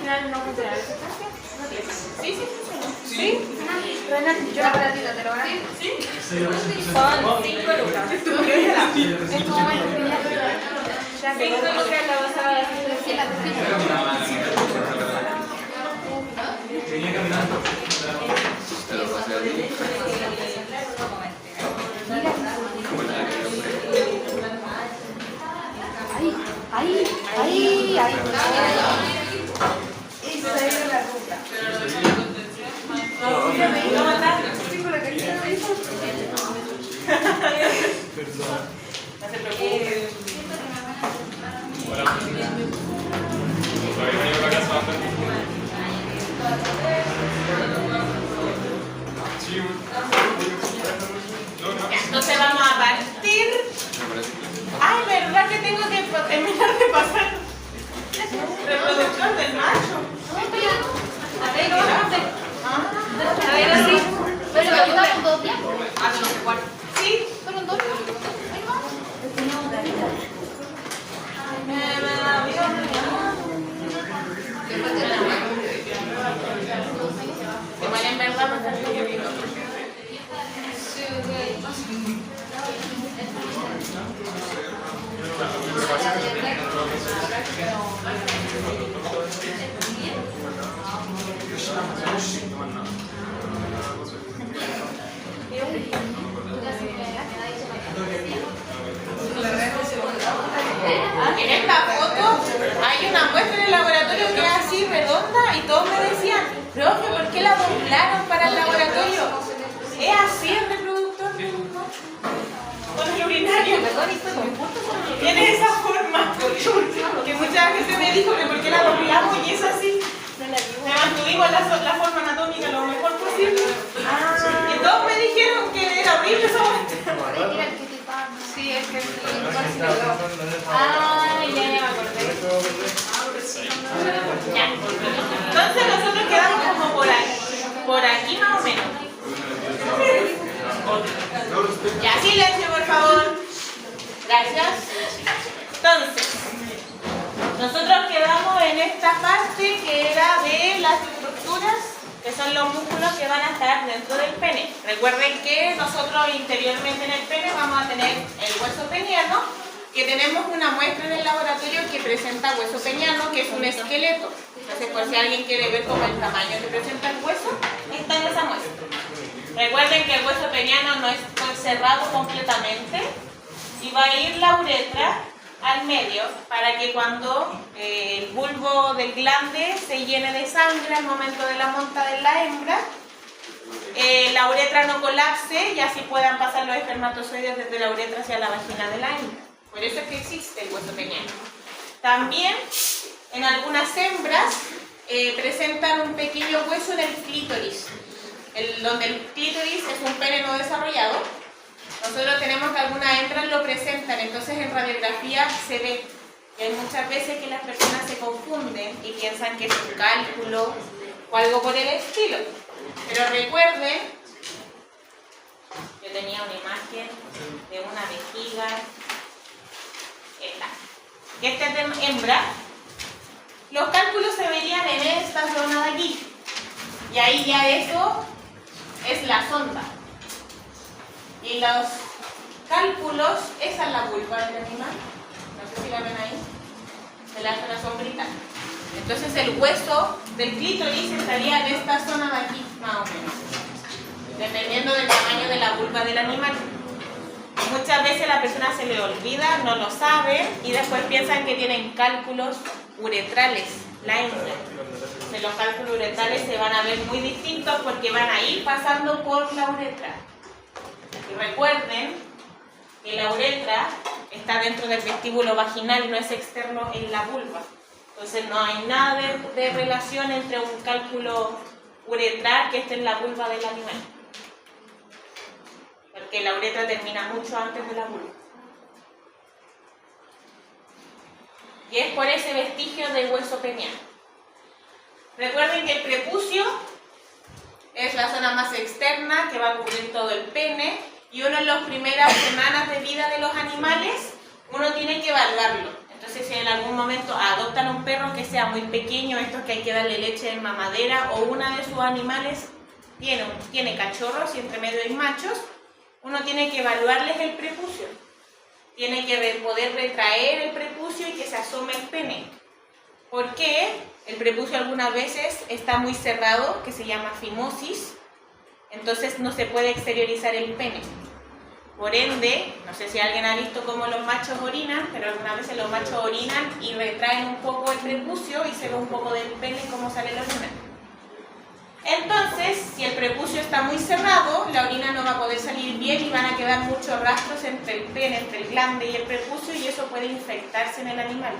funcionar no funcionar esa estancia? No tiene. Sí, sí funciona. Sí. Renata, yo la platita, ¿te lo van a decir? Sí. Son 5 lucas. Es como el ya 5 lucas la basada de la Venía caminando. Ahí. Esa era la ruta. No se preocupe. Hola. ¿Todavía venido para casa? Sí, Entonces vamos a partir. Ay, ¿verdad que tengo que terminar de pasar? Reproductor del macho. A ver, así. Pero estamos 2 días. Ah, no sé cuál. Sí. Fueron 2 días. Igual en verdad me está lloviendo. En esta foto hay una muestra en el laboratorio que es así redonda y todos me decían, profe, ¿por qué la doblaron para el laboratorio? Es así el reproductor con el urinario. Tiene esa forma. Que mucha gente me dijo que por qué la doblamos y es así. Me mantuvimos la forma anatómica lo mejor posible. Y todos me dijeron que era horrible esa muestra. Sí, es que sí. Ah, ya me acordé. Ya. Entonces nosotros quedamos como por aquí más o menos. Ya, silencio por favor. Gracias. Entonces, nosotros quedamos en esta parte que era de las estructuras, que son los músculos que van a estar dentro del pene. Recuerden que nosotros interiormente en el pene vamos a tener el hueso peniano, que tenemos una muestra en el laboratorio que presenta hueso peniano, que es un esqueleto. Entonces, por si alguien quiere ver cómo el tamaño que presenta el hueso, está en esa muestra. Recuerden que el hueso peniano no está cerrado completamente y va a ir la uretra al medio para que cuando el bulbo del glande se llene de sangre al momento de la monta de la hembra, la uretra no colapse y así puedan pasar los espermatozoides desde la uretra hacia la vagina de la hembra. Por eso es que existe el hueso peniano. También en algunas hembras presentan un pequeño hueso en el clítoris, donde el clítoris es un pene no desarrollado. Nosotros tenemos que algunas hembras lo presentan, entonces en radiografía se ve. Y hay muchas veces que las personas se confunden y piensan que es un cálculo o algo por el estilo. Pero recuerden, yo tenía una imagen de una vejiga, esta es de hembra. Los cálculos se verían en esta zona de aquí. Y ahí ya eso es la sonda. Y los cálculos, esa es la vulva del animal. No sé si la ven ahí. Se le hace una sombrita. Entonces el hueso del clítoris estaría en esta zona de aquí, más o menos. Dependiendo del tamaño de la vulva del animal. Muchas veces la persona se le olvida, no lo sabe y después piensan que tienen cálculos uretrales, la hembra. Los cálculos uretrales se van a ver muy distintos porque van a ir pasando por la uretra. Y recuerden que la uretra está dentro del vestíbulo vaginal, no es externo en la vulva. Entonces no hay nada de relación entre un cálculo uretral que esté en la vulva del animal. Porque la uretra termina mucho antes de la vulva. Y es por ese vestigio del hueso peniano. Recuerden que el prepucio es la zona más externa que va a cubrir todo el pene y uno en las primeras semanas de vida de los animales, uno tiene que evaluarlo. Entonces, si en algún momento momento adoptan un perro que sea muy pequeño, estos que hay que darle leche en mamadera, o una de sus animales tiene cachorros y entre medio hay machos, uno tiene que evaluarles el prepucio. Tiene que poder retraer el prepucio y que se asome el pene. ¿Por qué? El prepucio algunas veces está muy cerrado, que se llama fimosis, entonces no se puede exteriorizar el pene. Por ende, no sé si alguien ha visto cómo los machos orinan, pero algunas veces los machos orinan y retraen un poco el prepucio y se ve un poco del pene cómo sale la orina. Entonces, si el prepucio está muy cerrado, la orina no va a poder salir bien y van a quedar muchos rastros entre el pene, entre el glande y el prepucio, y eso puede infectarse en el animal.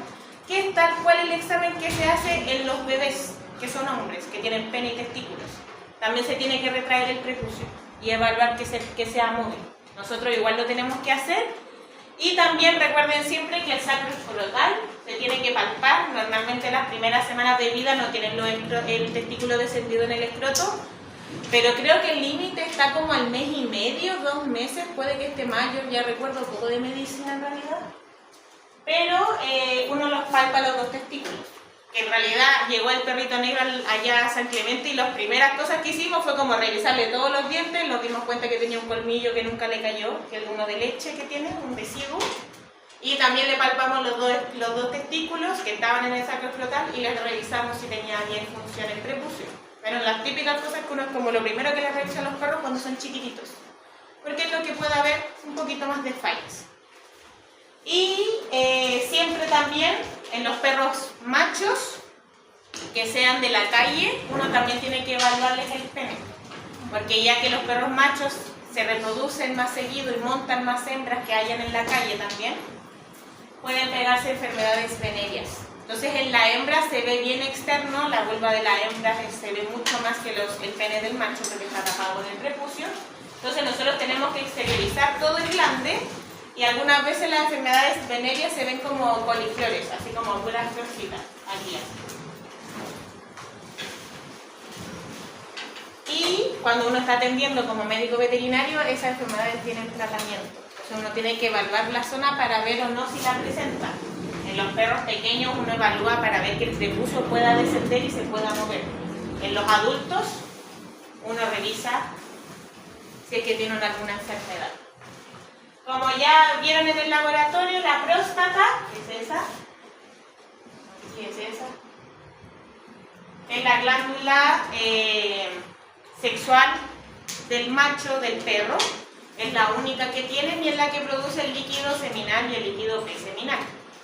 ¿Qué es tal cual el examen que se hace en los bebés, que son hombres, que tienen pene y testículos? También se tiene que retraer el prepucio y evaluar que sea móvil. Nosotros igual lo tenemos que hacer. Y también recuerden siempre que el sacro escrotal se tiene que palpar. Normalmente las primeras semanas de vida no tienen el testículo descendido en el escroto, pero creo que el límite está como al mes y medio, 2 meses, puede que esté más, yo ya recuerdo poco de medicina en realidad. Pero uno los palpa los 2 testículos. Que en realidad llegó el perrito negro allá a San Clemente y las primeras cosas que hicimos fue como revisarle todos los dientes, nos dimos cuenta que tenía un colmillo que nunca le cayó, que es uno de leche que tiene, un de ciego, y también le palpamos los dos testículos que estaban en el sacro escrotal y les revisamos si tenía bien función el prepucio. Pero las típicas cosas que uno es como lo primero que les revisa a los perros cuando son chiquititos, porque es lo que puede haber un poquito más de fallas. Y siempre también en los perros machos que sean de la calle, uno también tiene que evaluarles el pene, porque ya que los perros machos se reproducen más seguido y montan más hembras que hayan en la calle también, pueden pegarse enfermedades venéreas. Entonces en la hembra se ve bien externo, la vulva de la hembra se ve mucho más que el pene del macho porque está tapado con el prepucio. Entonces nosotros tenemos que exteriorizar todo el glande. Y algunas veces las enfermedades venéreas se ven como coliflores, así como puras florcitas, aquí. Y cuando uno está atendiendo como médico veterinario, esas enfermedades tienen tratamiento. Entonces uno tiene que evaluar la zona para ver o no si la presenta. En los perros pequeños uno evalúa para ver que el prepucio pueda descender y se pueda mover. En los adultos uno revisa si es que tienen alguna enfermedad. Como ya vieron en el laboratorio, la próstata, ¿es esa? Sí, es esa. Es la glándula sexual del macho, del perro. Es la única que tienen y es la que produce el líquido seminal y el líquido preseminal.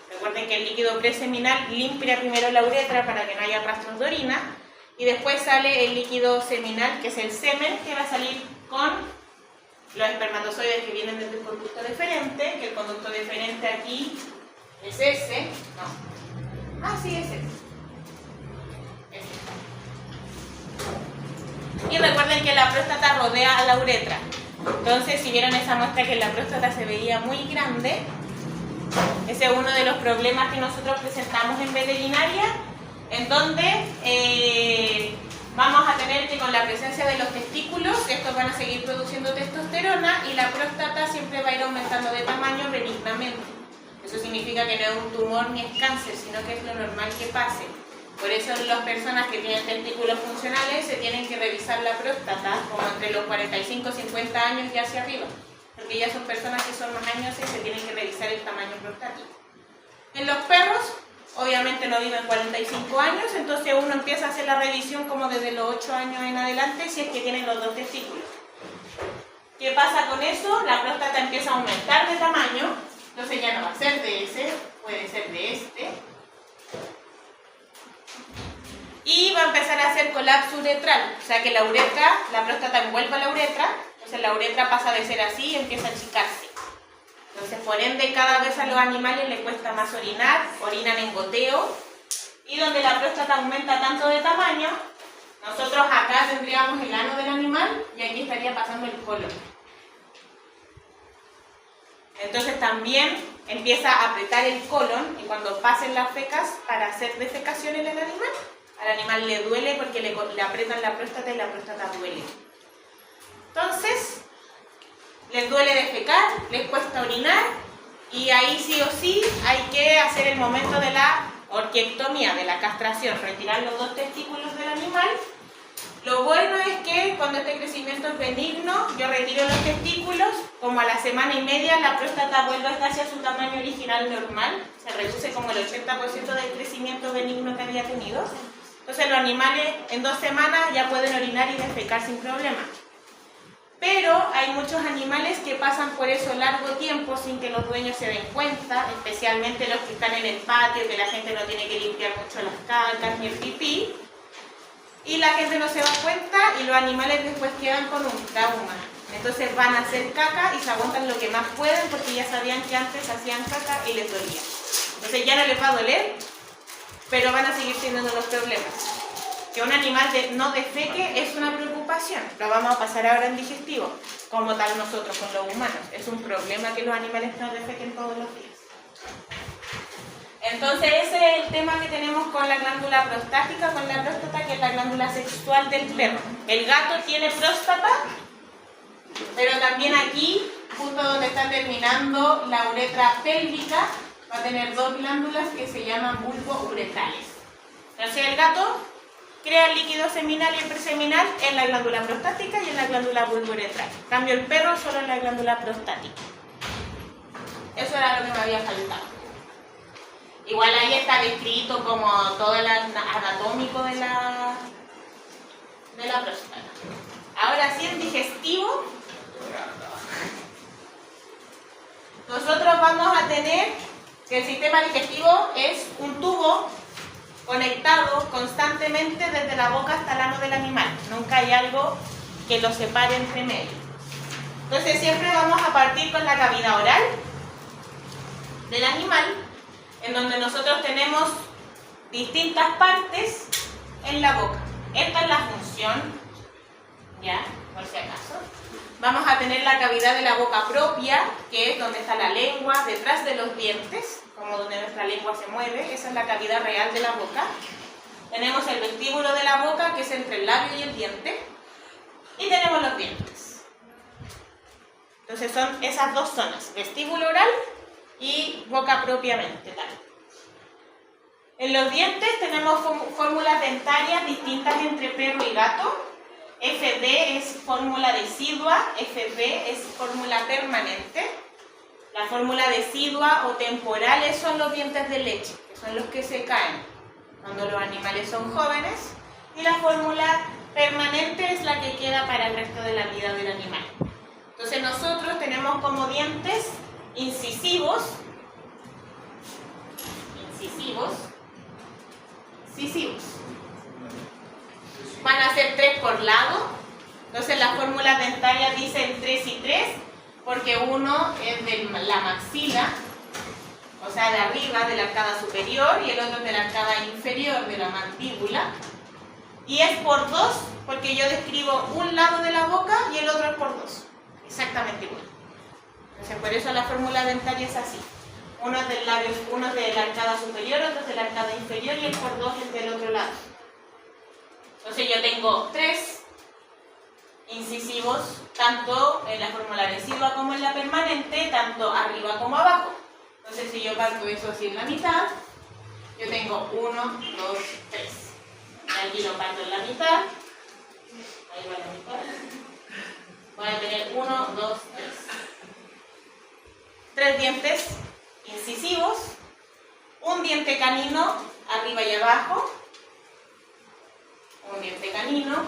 Recuerden que el líquido preseminal limpia primero la uretra para que no haya rastros de orina y después sale el líquido seminal, que es el semen, que va a salir con los espermatozoides que vienen desde el conducto deferente, que el conducto deferente aquí es ese, no, sí es ese. Y recuerden que la próstata rodea a la uretra, entonces si vieron esa muestra que la próstata se veía muy grande, ese es uno de los problemas que nosotros presentamos en veterinaria, en donde vamos a tener que con la presencia de los testículos, estos van a seguir produciendo testosterona y la próstata siempre va a ir aumentando de tamaño benignamente. Eso significa que no es un tumor ni es cáncer, sino que es lo normal que pase. Por eso las personas que tienen testículos funcionales se tienen que revisar la próstata como entre los 45 y 50 años y hacia arriba, porque ya son personas que son más años y se tienen que revisar el tamaño prostático. En los perros, obviamente no viven 45 años, entonces uno empieza a hacer la revisión como desde los 8 años en adelante si es que tienen los 2 testículos. ¿Qué pasa con eso? La próstata empieza a aumentar de tamaño, entonces ya no va a ser de ese, puede ser de este. Y va a empezar a hacer colapso uretral, o sea que la próstata envuelve la uretra, entonces la uretra pasa de ser así y empieza a achicarse. Entonces, por ende, cada vez a los animales les cuesta más orinar, orinan en goteo, y donde la próstata aumenta tanto de tamaño, nosotros acá tendríamos el ano del animal y aquí estaría pasando el colon. Entonces también empieza a apretar el colon y cuando pasen las fecas para hacer defecación en el animal, al animal le duele porque le apretan la próstata y la próstata duele. Entonces, les duele defecar, les cuesta orinar y ahí sí o sí hay que hacer el momento de la orquiectomía, de la castración, retirar los 2 testículos del animal, lo bueno es que cuando este crecimiento es benigno, yo retiro los testículos, como a la semana y media la próstata vuelve a estar hacia su tamaño original normal, se reduce como el 80% del crecimiento benigno que había tenido. Entonces los animales en 2 semanas ya pueden orinar y defecar sin problema. Pero hay muchos animales que pasan por eso largo tiempo sin que los dueños se den cuenta, especialmente los que están en el patio, que la gente no tiene que limpiar mucho las cacas ni el pipí. Y la gente no se da cuenta y los animales después quedan con un trauma. Entonces van a hacer caca y se aguantan lo que más pueden porque ya sabían que antes hacían caca y les dolía. Entonces ya no les va a doler, pero van a seguir teniendo los problemas. Que un animal no defeque es una preocupación. Lo vamos a pasar ahora en digestivo, como tal nosotros con los humanos. Es un problema que los animales no defequen todos los días. Entonces ese es el tema que tenemos con la glándula prostática, con la próstata, que es la glándula sexual del perro. El gato tiene próstata, pero también aquí, justo donde está terminando la uretra pélvica, va a tener 2 glándulas que se llaman bulbo-uretrales. Entonces el gato crea el líquido seminal y el preseminal en la glándula prostática y en la glándula bulbo-uretral. En cambio el perro solo en la glándula prostática. Eso era lo que me había faltado. Igual ahí está descrito como todo el anatómico de la próstata. Ahora sí, en digestivo, nosotros vamos a tener que el sistema digestivo es un tubo conectado constantemente desde la boca hasta el ano del animal. Nunca hay algo que lo separe entre medio. Entonces siempre vamos a partir con la cavidad oral del animal, en donde nosotros tenemos distintas partes en la boca. Esta es la función, ya, por si acaso. Vamos a tener la cavidad de la boca propia, que es donde está la lengua, detrás de los dientes, como donde nuestra lengua se mueve. Esa es la cavidad real de la boca. Tenemos el vestíbulo de la boca, que es entre el labio y el diente. Y tenemos los dientes. Entonces son esas 2 zonas, vestíbulo oral y boca propiamente tal. En los dientes tenemos fórmulas dentarias distintas entre perro y gato. FD es fórmula decidua, FP es fórmula permanente. La fórmula decidua o temporales son los dientes de leche, que son los que se caen cuando los animales son jóvenes. Y la fórmula permanente es la que queda para el resto de la vida del animal. Entonces nosotros tenemos como dientes incisivos, van a ser 3 por lado. Entonces las fórmulas dentarias dicen 3 y 3, porque uno es de la maxila, o sea de arriba de la arcada superior, y el otro es de la arcada inferior de la mandíbula. Y es por 2, porque yo describo un lado de la boca y el otro es por 2, exactamente igual. Entonces por eso la fórmula dentaria es así. Uno es del labio, uno es de la arcada superior, otro es de la arcada inferior y el por 2 es del otro lado. Entonces yo tengo 3 incisivos, tanto en la fórmula decidua como en la permanente, tanto arriba como abajo. Entonces si yo parto eso así en la mitad, yo tengo 1, 2, 3. Y aquí lo parto en la mitad, ahí va la mitad. Voy a tener 1, 2, 3. 3 dientes incisivos, un diente canino arriba y abajo, un diente canino,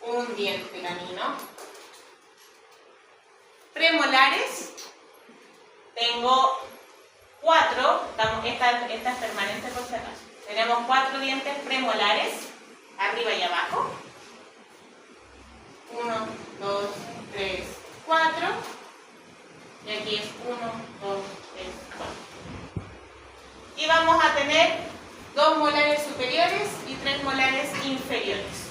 un diente canino. Premolares, tengo 4, esta es permanente por si acaso. Tenemos 4 dientes premolares, arriba y abajo. 1, 2, 3, 4. Y aquí es 1, 2, 3, 4. Y vamos a tener 2 molares superiores y 3 molares inferiores.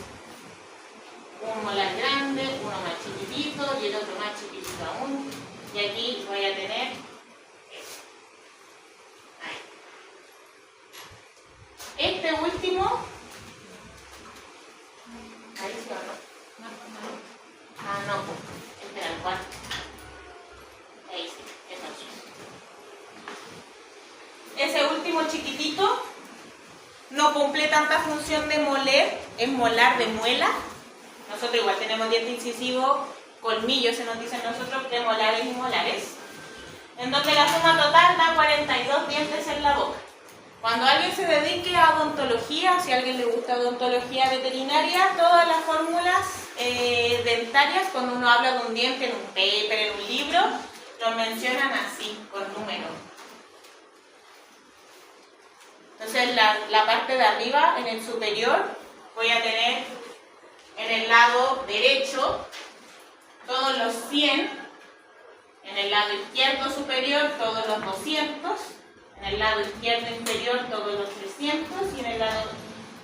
Un molar grande, uno más chiquitito y el otro más chiquitito aún. Y aquí voy a tener eso. Ahí. Este último, ¿ahí sí o no? No, pues, este era el cuarto. Ahí sí, eso. Ese último chiquitito chiquitito, no cumple tanta función de moler, es molar de muela. Nosotros igual tenemos diente incisivo, colmillos se nos dicen nosotros, premolares y molares, en donde la suma total da 42 dientes en la boca. Cuando alguien se dedique a odontología, si a alguien le gusta odontología veterinaria, todas las fórmulas dentarias, cuando uno habla de un diente en un paper, en un libro, lo mencionan así, con números. Entonces la parte de arriba, en el superior, voy a tener en el lado derecho todos los 100, en el lado izquierdo superior todos los 200, en el lado izquierdo inferior todos los 300 y en el lado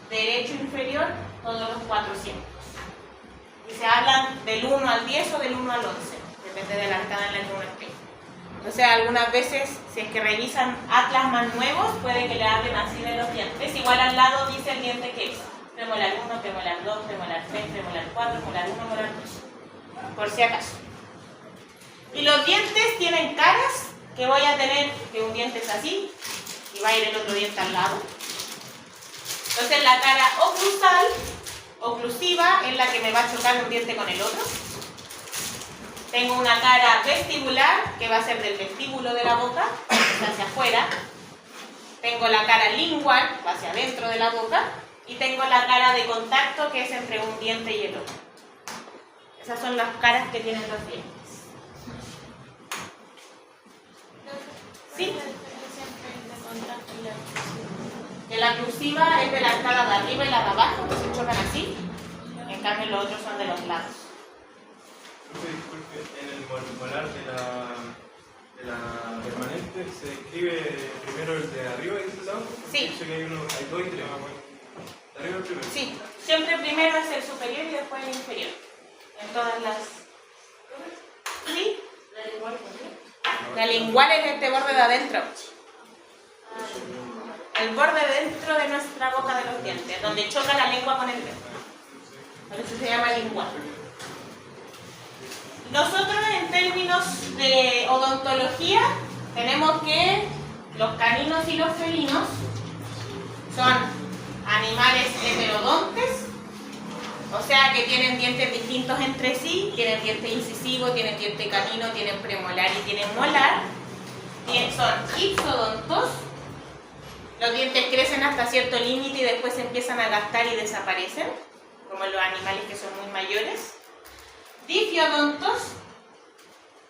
derecho inferior todos los 400. Y se hablan del 1 al 10 o del 1 al 11, depende de la arcada en la que uno esté. Entonces algunas veces, si es que revisan atlas más nuevos, puede que le hablen así de los dientes. Igual al lado dice el diente que es premolar 1, premolar 2, premolar 3, premolar 4, molar 1, molar 2, por si acaso. Y los dientes tienen caras, que voy a tener que un diente es así y va a ir el otro diente al lado. Entonces la cara oclusal, oclusiva, es la que me va a chocar un diente con el otro. Tengo una cara vestibular, que va a ser del vestíbulo de la boca, hacia afuera. Tengo la cara lingual, va hacia adentro de la boca. Y tengo la cara de contacto, que es entre un diente y el otro. Esas son las caras que tienen los dientes. ¿Sí? Que la oclusiva es de la cara de arriba y la de abajo, que se chocan así. En cambio los otros son de los lados. Disculpe, en el molar de la permanente se escribe primero el de arriba y el de lado. Sí. Dice que hay dos y tres. ¿De arriba el primero? Sí, siempre primero es el superior y después el inferior. En todas las... ¿Sí? La lingual es este borde de adentro. El borde dentro de nuestra boca de los dientes, donde choca la lengua con el diente. Por eso se llama lingual. Nosotros en términos de odontología tenemos que los caninos y los felinos son animales heterodontes, o sea que tienen dientes distintos entre sí, tienen diente incisivo, tienen diente canino, tienen premolar y tienen molar. Son ipsodontos, los dientes crecen hasta cierto límite y después se empiezan a gastar y desaparecen, como los animales que son muy mayores. Difiodontos,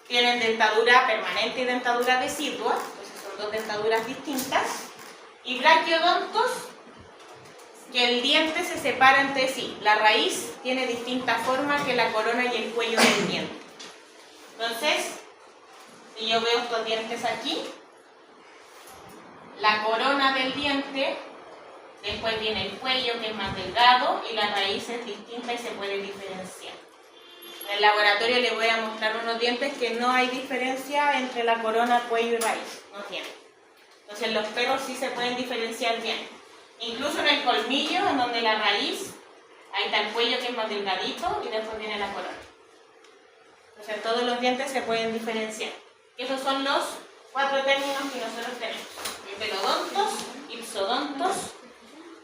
tienen dentadura permanente y dentadura decidua, entonces son dos dentaduras distintas. Y braquiodontos, que el diente se separa entre sí. La raíz tiene distinta forma que la corona y el cuello del diente. Entonces, si yo veo estos dientes aquí, la corona del diente, después viene el cuello que es más delgado y la raíz es distinta y se puede diferenciar. En el laboratorio les voy a mostrar unos dientes que no hay diferencia entre la corona, cuello y raíz, no tienen. Entonces los perros sí se pueden diferenciar bien. Incluso en el colmillo, en donde la raíz, ahí está el cuello que es más delgadito y después viene la corona. Entonces en todos los dientes se pueden diferenciar. Esos son los 4 términos que nosotros tenemos. Pelodontos, ipsodontos,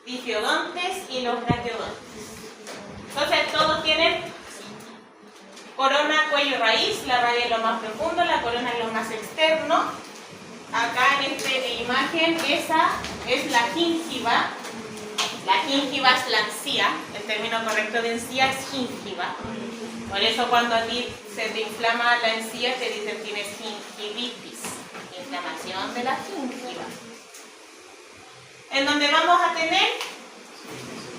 difiodontes y los braquiodontes. Entonces todos tienen corona, cuello, raíz. La raíz es lo más profundo, la corona es lo más externo. Acá en esta imagen, esa es la gíngiva. La gíngiva es la encía. El término correcto de encía es gíngiva. Por eso cuando a ti se te inflama la encía te dicen tienes gingivitis, inflamación de la gíngiva. En donde vamos a tener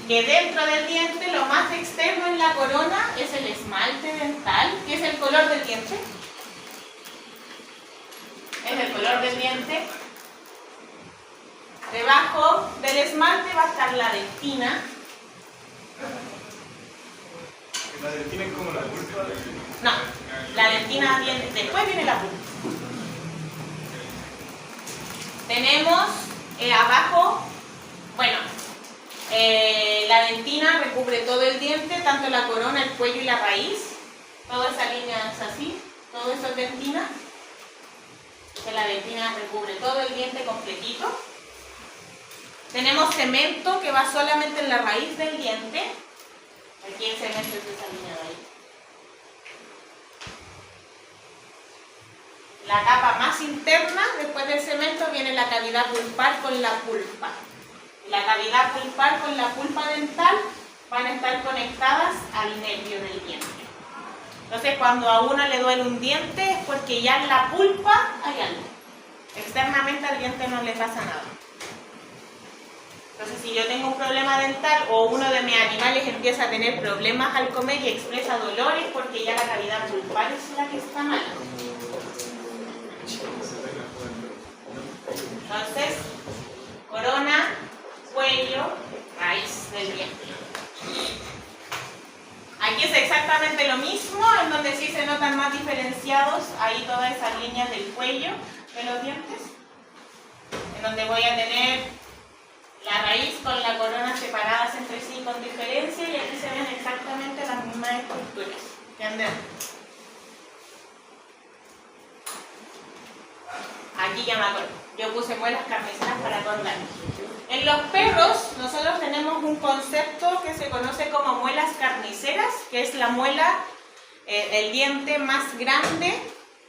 que dentro del diente lo más externo en la corona es el esmalte dental, que es el color del diente. Es el color del diente. Debajo del esmalte va a estar la dentina. ¿La dentina es como la pulpa? No, la dentina viene, después viene la pulpa. Tenemos abajo, bueno, la dentina recubre todo el diente, tanto la corona, el cuello y la raíz. Toda esa línea es así, todo eso es dentina. Que la dentina recubre todo el diente completito. cemento que va solamente en la raíz del diente. Aquí el cemento es esa línea de ahí. La capa más interna, después del cemento, viene la cavidad pulpar con la pulpa. La cavidad pulpar con la pulpa dental van a estar conectadas al nervio del diente. Entonces, cuando a uno le duele un diente es porque ya en la pulpa hay algo. Externamente al diente no le pasa nada. Entonces, si yo tengo un problema dental o uno de mis animales empieza a tener problemas al comer y expresa dolores porque ya la cavidad pulpar es la que está mal. Entonces, corona, cuello, raíz del diente. Aquí es exactamente lo mismo, en donde sí se notan más diferenciados ahí todas esas líneas del cuello de los dientes, en donde voy a tener la raíz con la corona separadas entre sí con diferencia, y aquí se ven exactamente las mismas estructuras. ¿Entienden? Aquí ya me acuerdo. Yo puse muelas carniceras para acordar. En los perros nosotros tenemos un concepto que se conoce como muelas carniceras, que es la muela, el diente más grande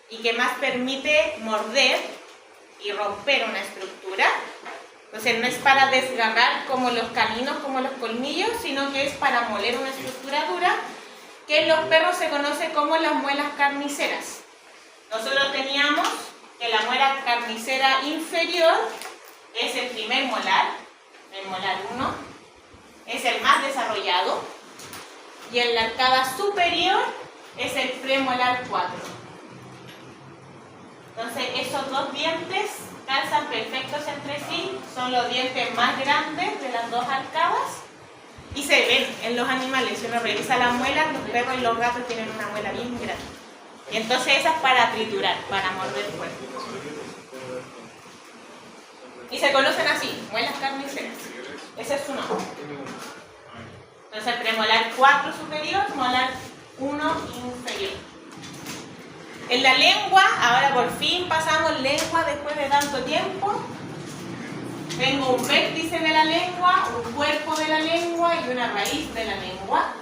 y que más permite morder y romper una estructura. Entonces no es para desgarrar como los caninos, como los colmillos, sino que es para moler una estructura dura, que en los perros se conoce como las muelas carniceras. Nosotros teníamos que la muela carnicera inferior es el primer molar, el molar 1, es el más desarrollado, y en la arcada superior es el premolar 4. Entonces esos dos dientes calzan perfectos entre sí, son los dientes más grandes de las dos arcadas y se ven en los animales. Si uno revisa las muelas, los perros y los gatos tienen una muela bien grande. Y entonces esa es para triturar, para morder fuerte. Y se conocen así, muelas carniceras. Ese es su nombre. Entonces premolar 4 superior, molar 1 inferior. En la lengua, ahora por fin pasamos lengua después de tanto tiempo. Tengo un vértice de la lengua, un cuerpo de la lengua y una raíz de la lengua.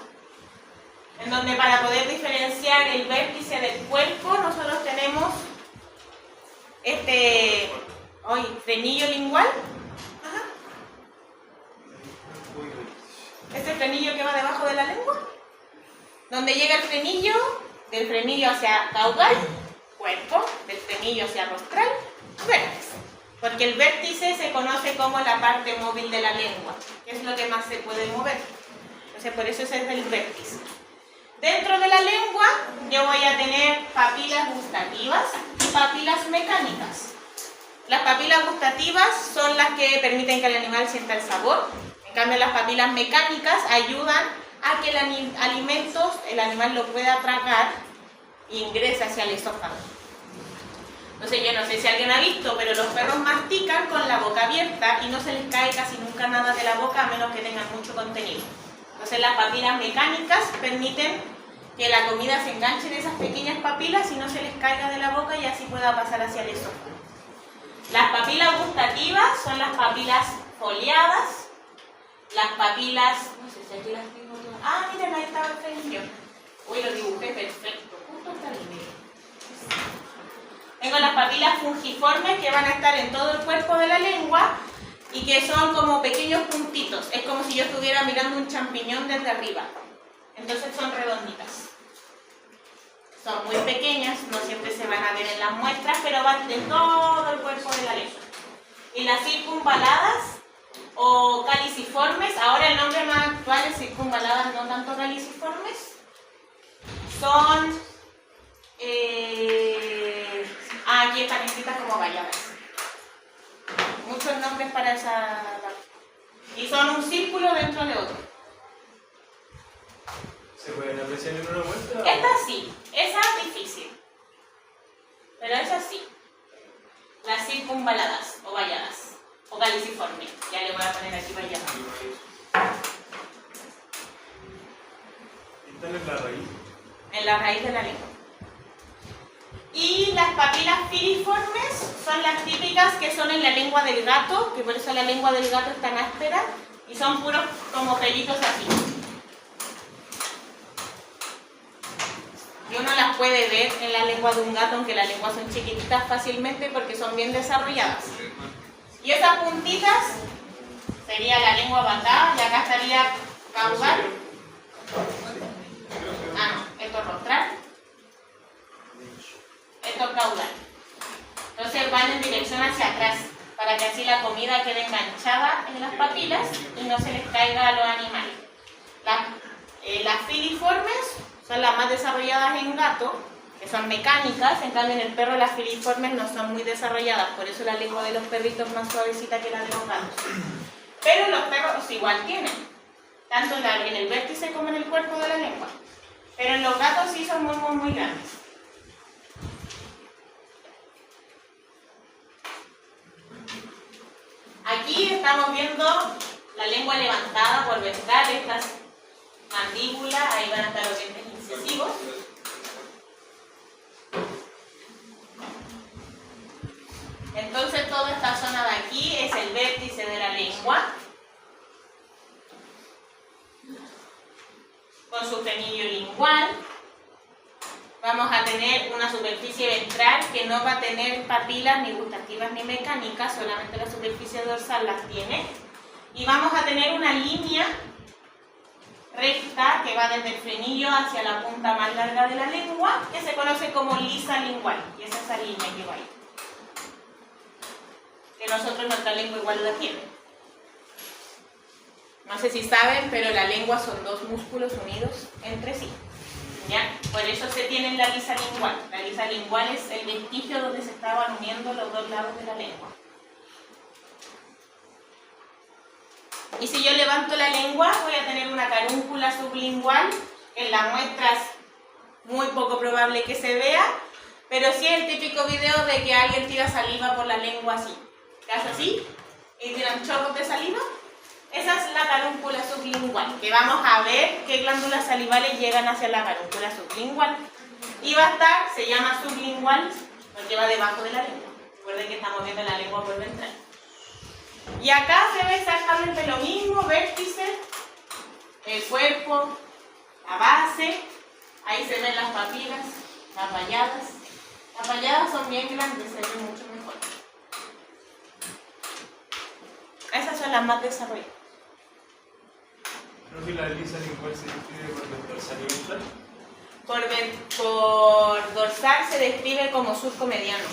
En donde para poder diferenciar el vértice del cuerpo, nosotros tenemos frenillo lingual. Ajá. Este frenillo que va debajo de la lengua. Donde llega el frenillo, del frenillo hacia caudal, cuerpo, del frenillo hacia rostral, vértice. Porque el vértice se conoce como la parte móvil de la lengua, que es lo que más se puede mover. Entonces por eso ese es el vértice. Dentro de la lengua yo voy a tener papilas gustativas y papilas mecánicas. Las papilas gustativas son las que permiten que el animal sienta el sabor. En cambio las papilas mecánicas ayudan a que el animal lo pueda tragar e ingrese hacia el esófago. Entonces yo no sé si alguien ha visto, pero los perros mastican con la boca abierta y no se les cae casi nunca nada de la boca a menos que tengan mucho contenido. Entonces las papilas mecánicas permiten que la comida se enganche en esas pequeñas papilas y no se les caiga de la boca y así pueda pasar hacia el esófago. Las papilas gustativas son las papilas foliadas, las papilas, no sé si aquí las tengo todas. Ah, miren, ahí estaba el frenillo. Uy, lo dibujé perfecto, justo está el medio. Tengo las papilas fungiformes que van a estar en todo el cuerpo de la lengua y que son como pequeños puntitos. Es como si yo estuviera mirando un champiñón desde arriba. Entonces son redonditas. Son muy pequeñas, no siempre se van a ver en las muestras, pero van de todo el cuerpo de la lengua. Y las circunvaladas o caliciformes, ahora el nombre más actual es circunvaladas, no tanto caliciformes, son, aquí están escritas como valladas. Muchos nombres para esa parte. Y son un círculo dentro de otro. ¿Se pueden apreciar en una muestra? Esta sí, esa es difícil. Pero esa sí. Las circunvaladas o valladas. O caliciformes. Ya le voy a poner aquí valladas. ¿Están en la raíz? En la raíz de la lengua. Y las papilas filiformes son las típicas que son en la lengua del gato, que por eso la lengua del gato es tan áspera, y son puros como pelitos así. Y uno las puede ver en la lengua de un gato, aunque las lenguas son chiquititas fácilmente porque son bien desarrolladas. Y esas puntitas sería la lengua batá, y acá estaría caudal. Ah, no, esto es rostral. Esto es caudal. Entonces van en dirección hacia atrás, para que así la comida quede enganchada en las papilas y no se les caiga a los animales. Las filiformes son las más desarrolladas en gato, que son mecánicas, en cambio en el perro las filiformes no son muy desarrolladas, por eso la lengua de los perritos es más suavecita que la de los gatos. Pero los perros igual tienen, tanto en el vértice como en el cuerpo de la lengua. Pero en los gatos sí son muy grandes. Aquí estamos viendo la lengua levantada por ventral, estas mandíbulas, ahí van a estar los dientes incisivos. Entonces toda esta zona de aquí es el vértice de la lengua, con su frenillo lingual. Vamos a tener una superficie ventral que no va a tener papilas ni gustativas ni mecánicas, solamente la superficie dorsal las tiene. Y vamos a tener una línea recta que va desde el frenillo hacia la punta más larga de la lengua, que se conoce como lisa lingual, y es esa línea que va ahí. Que nosotros nuestra lengua igual la tiene. No sé si saben, pero la lengua son dos músculos unidos entre sí. ¿Ya? Por eso se tiene la lisa lingual. La lisa lingual es el vestigio donde se estaban uniendo los dos lados de la lengua. Y si yo levanto la lengua, voy a tener una carúncula sublingual. En la muestra es muy poco probable que se vea, pero sí es el típico video de que alguien tira saliva por la lengua así. ¿Qué hace así? Y tiran chorros de saliva. Esa es la carúncula sublingual, que vamos a ver qué glándulas salivales llegan hacia la carúncula sublingual. Y va a estar, se llama sublingual, porque va debajo de la lengua. Recuerden que estamos viendo la lengua por ventral. Y acá se ve exactamente lo mismo, vértice, el cuerpo, la base, ahí se ven las papilas, las rayadas. Las rayadas son bien grandes, se ven mucho mejor. Esas son las más desarrolladas. Creo que la lisa lingual se describe por dorsal y ventral. Por dorsal se describe como surco mediano,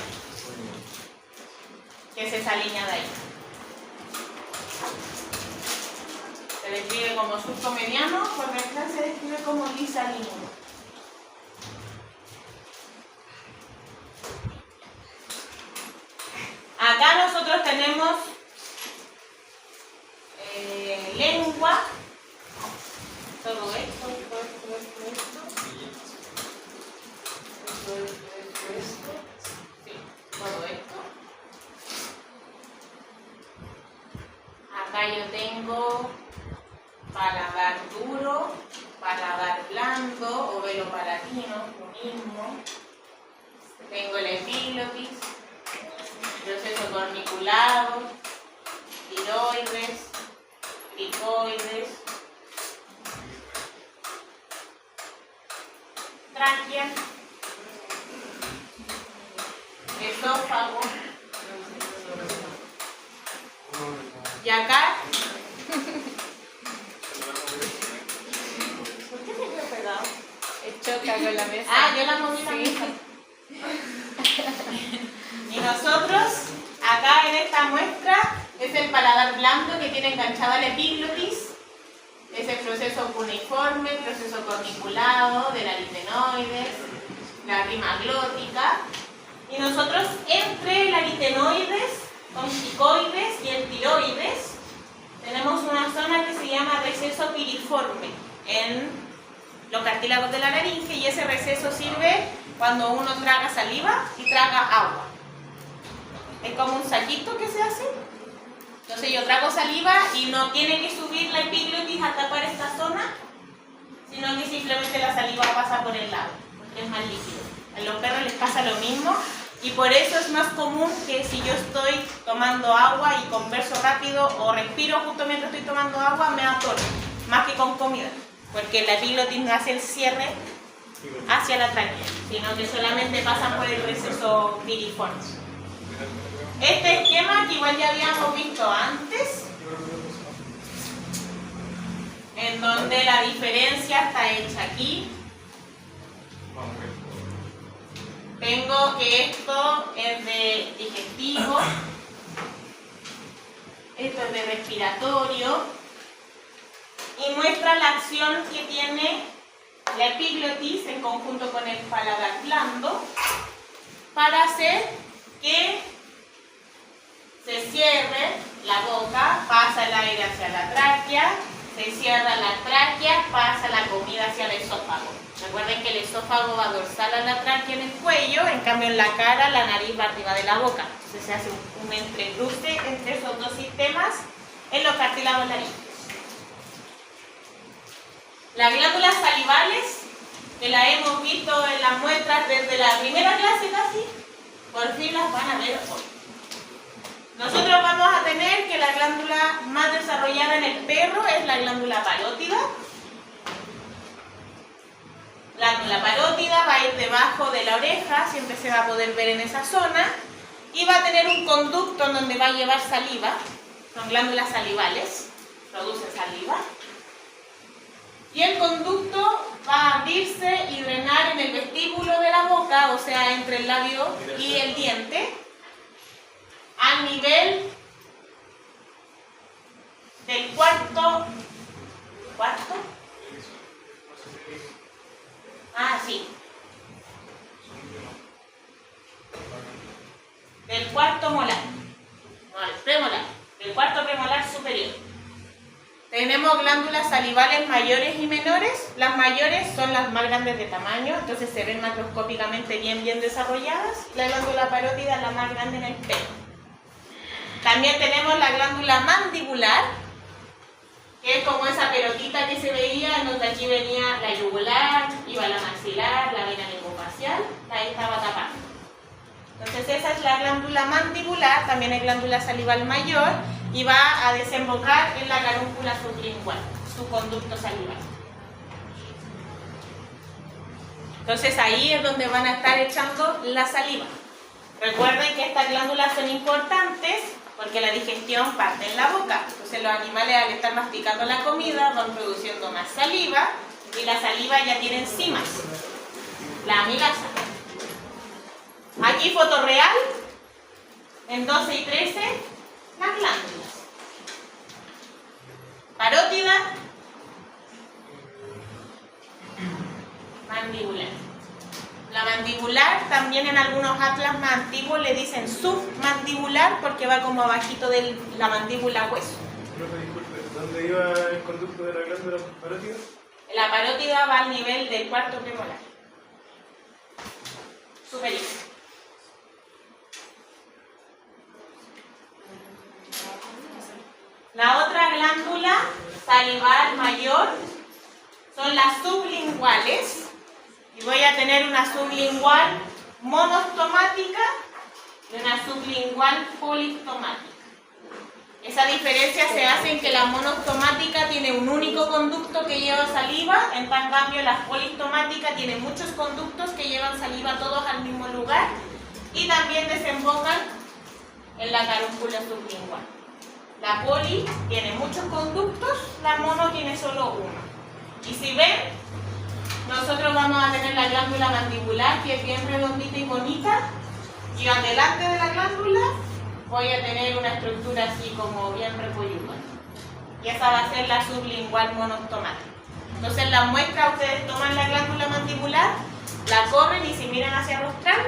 que es esa línea de ahí. Se describe como surco mediano, por ventral se describe como lisa lingual. Acá nosotros tenemos lengua, todo esto, sí, todo esto. Acá yo tengo paladar duro, paladar blando, ovelo palatino, lo mismo. Tengo el epiglotis, proceso corniculado, tiroides, cricoides, tráquea, esófago. Y acá, ¿por qué me quedo pegado? Choca con la mesa. Ah, yo la moví también. Y nosotros, acá en esta muestra, es el paladar blando que tiene enganchada la epiglotis. Es el proceso cuneiforme, el proceso corniculado del aritenoides, la rima glótica. Y nosotros, entre el aritenoides, conchicoides y el tiroides, tenemos una zona que se llama receso piriforme en los cartílagos de la laringe, y ese receso sirve cuando uno traga saliva y traga agua. Es como un saquito que se hace. Entonces yo trago saliva y no tiene que subir la epiglotis a tapar esta zona, sino que simplemente la saliva pasa por el lado, porque es más líquido. A los perros les pasa lo mismo y por eso es más común que si yo estoy tomando agua y converso rápido o respiro justo mientras estoy tomando agua, me atoro, más que con comida, porque la epiglotis no hace el cierre hacia la tráquea, sino que solamente pasan por el receso piriforme. Este esquema que igual ya habíamos visto antes, en donde la diferencia está hecha aquí. Tengo que esto es de digestivo, esto es de respiratorio y muestra la acción que tiene la epiglotis en conjunto con el paladar blando para hacer que se cierre la boca, pasa el aire hacia la tráquea, se cierra la tráquea, pasa la comida hacia el esófago. Recuerden que el esófago va dorsal a la tráquea en el cuello, en cambio en la cara la nariz va arriba de la boca. Entonces se hace un entrecruce entre esos dos sistemas en los cartílagos laringeos. Las glándulas salivales, que las hemos visto en las muestras desde la primera clase casi, por fin las van a ver hoy. Nosotros vamos a tener que la glándula más desarrollada en el perro es la glándula parótida. La glándula parótida va a ir debajo de la oreja, siempre se va a poder ver en esa zona, y va a tener un conducto en donde va a llevar saliva, son glándulas salivales, producen saliva, y el conducto va a abrirse y drenar en el vestíbulo de la boca, o sea, entre el labio y el diente, al nivel del cuarto. Del cuarto molar, no, el premolar, del cuarto premolar superior. Tenemos glándulas salivales mayores y menores. Las mayores son las más grandes de tamaño, entonces se ven macroscópicamente bien desarrolladas. La glándula parótida es la más grande en el pelo. También tenemos la glándula mandibular, que es como esa pelotita que se veía, en donde aquí venía la yugular, iba la maxilar, la vena lingofacial, ahí estaba tapando. Entonces esa es la glándula mandibular, también es glándula salival mayor, y va a desembocar en la carúncula sublingual, su conducto salival. Entonces ahí es donde van a estar echando la saliva. Recuerden que estas glándulas son importantes porque la digestión parte en la boca. Entonces los animales, al estar masticando la comida, van produciendo más saliva y la saliva ya tiene enzimas, la amilasa. Aquí foto real, en 12 y 13, las glándulas. Parótida, mandibular. La mandibular, también en algunos atlas más antiguos le dicen submandibular porque va como abajito de la mandíbula hueso. Disculpe, ¿dónde iba el conducto de la glándula parótida? La parótida va al nivel del cuarto premolar superior. La otra glándula salival mayor son las sublinguales. Y voy a tener una sublingual monostomática y una sublingual polistomática. Esa diferencia se hace en que la monostomática tiene un único conducto que lleva saliva, en cambio la polistomática tiene muchos conductos que llevan saliva todos al mismo lugar y también desembocan en la carúncula sublingual. La poli tiene muchos conductos, la mono tiene solo uno. Y si ven, nosotros vamos a tener la glándula mandibular, que es bien redondita y bonita, y adelante de la glándula voy a tener una estructura así como bien repolluda. Y esa va a ser la sublingual monostomática. Entonces, la muestra, ustedes toman la glándula mandibular, la corren y si miran hacia rostral,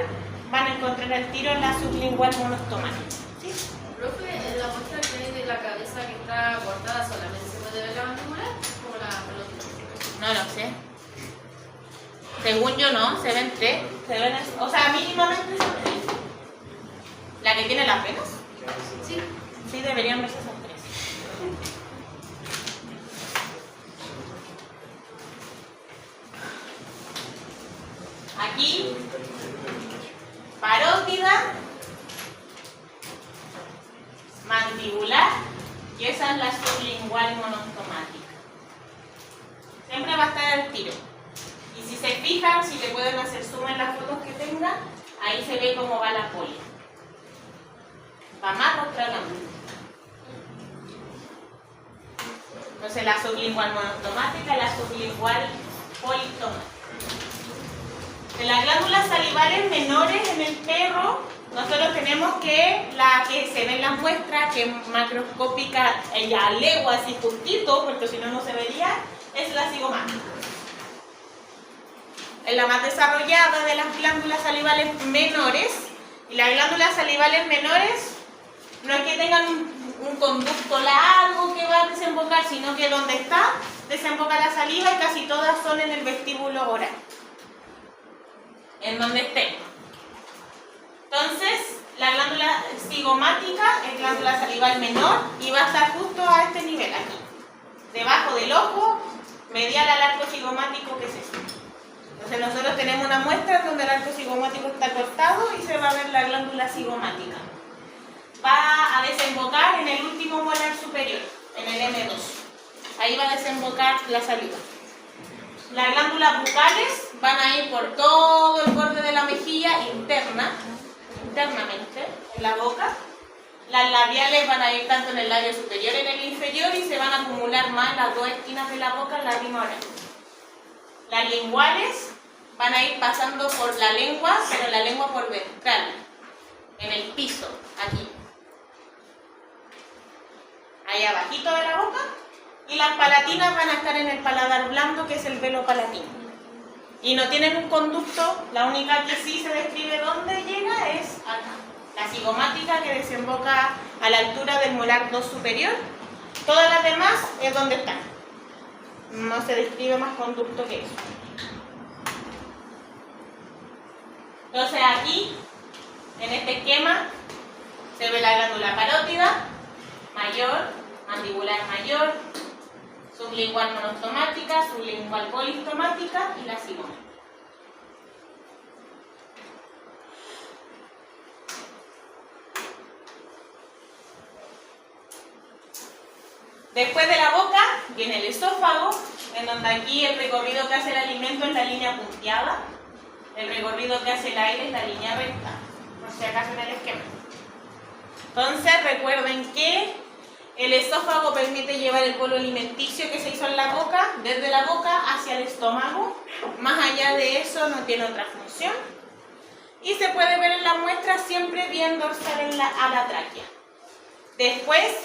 van a encontrar el tiro en la sublingual monostomática. ¿Sí? Profe, en la muestra que hay de la cabeza que está cortada, ¿solamente se puede ver la mandibular? ¿Como la pelota? No lo sé. Según yo no, se ven tres. Se ven, o sea, mínimamente son tres. ¿La que tiene las venas? Sí. Sí, deberían verse son tres. Aquí es la sublingual monostomática. Siempre va a estar al tiro. Y si se fijan, si le pueden hacer zoom en las fotos que tengan, ahí se ve cómo va la poli. Va más rostradamente. Entonces la sublingual monostomática y la sublingual polistomática. En las glándulas salivales menores en el perro, nosotros tenemos que la que se ve en las muestras, que es macroscópica, a legua, así justito, porque si no, no se vería, es la cigomática. Es la más desarrollada de las glándulas salivales menores. Y las glándulas salivales menores no es que tengan un conducto largo que va a desembocar, sino que donde está, desemboca la saliva y casi todas son en el vestíbulo oral. En donde esté. Entonces, la glándula cigomática es glándula salival menor y va a estar justo a este nivel, aquí. Debajo del ojo, medial al arco cigomático, que es esto. Entonces nosotros tenemos una muestra donde el arco cigomático está cortado y se va a ver la glándula cigomática. Va a desembocar en el último molar superior, en el M2. Ahí va a desembocar la saliva. Las glándulas bucales van a ir por todo el borde de la mejilla internamente, en la boca. Las labiales van a ir tanto en el labio superior y en el inferior y se van a acumular más en las dos esquinas de la boca, en la rima oral. Las linguales van a ir pasando por la lengua, pero la lengua por ventral, en el piso, aquí. Ahí abajito de la boca. Y las palatinas van a estar en el paladar blando, que es el velo palatino. Y no tienen un conducto, la única que sí se describe dónde llega es acá. La cigomática, que desemboca a la altura del molar 2 superior. Todas las demás es donde están. No se describe más conducto que eso. Entonces aquí, en este esquema, se ve la glándula parótida mayor, mandibular mayor, sublingual monostomática, sublingual polistomática y la cigomática. Después de la boca viene el esófago, en donde aquí el recorrido que hace el alimento es la línea punteada, el recorrido que hace el aire es la línea recta, por si acaso en el esquema. Entonces recuerden que el esófago permite llevar el bolo alimenticio que se hizo en la boca, desde la boca hacia el estómago. Más allá de eso no tiene otra función. Y se puede ver en la muestra siempre bien dorsal a la tráquea. Después,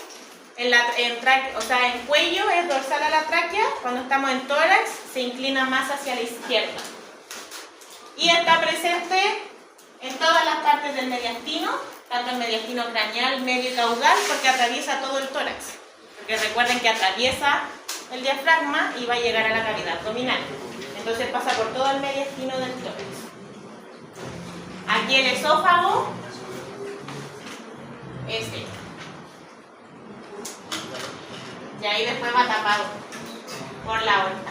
en cuello es dorsal a la tráquea. Cuando estamos en tórax se inclina más hacia la izquierda. Y está presente en todas las partes del mediastino, tanto el mediastino craneal, medio y caudal, porque atraviesa todo el tórax. Porque recuerden que atraviesa el diafragma y va a llegar a la cavidad abdominal. Entonces pasa por todo el mediastino del tórax. Aquí el esófago es este. Y ahí después va tapado por la aorta.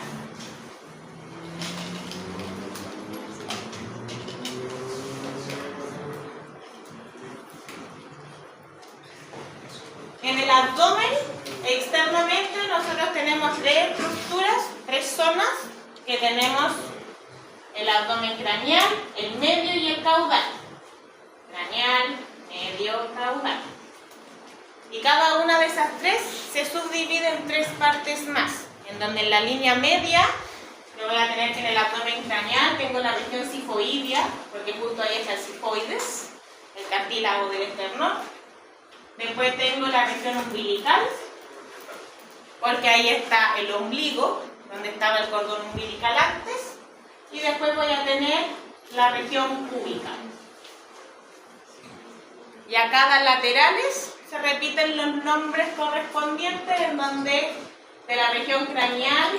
En el abdomen, externamente, nosotros tenemos tres estructuras, tres zonas, que tenemos el abdomen craneal, el medio y el caudal. Craneal, medio, caudal. Y cada una de esas tres se subdivide en tres partes más, en donde en la línea media, yo voy a tener que en el abdomen craneal tengo la región sifoidea, porque justo ahí está el sifoides, el cartílago del esternón. Después tengo la región umbilical, porque ahí está el ombligo, donde estaba el cordón umbilical antes. Y después voy a tener la región púbica. Y a cada laterales se repiten los nombres correspondientes, en donde de la región craneal,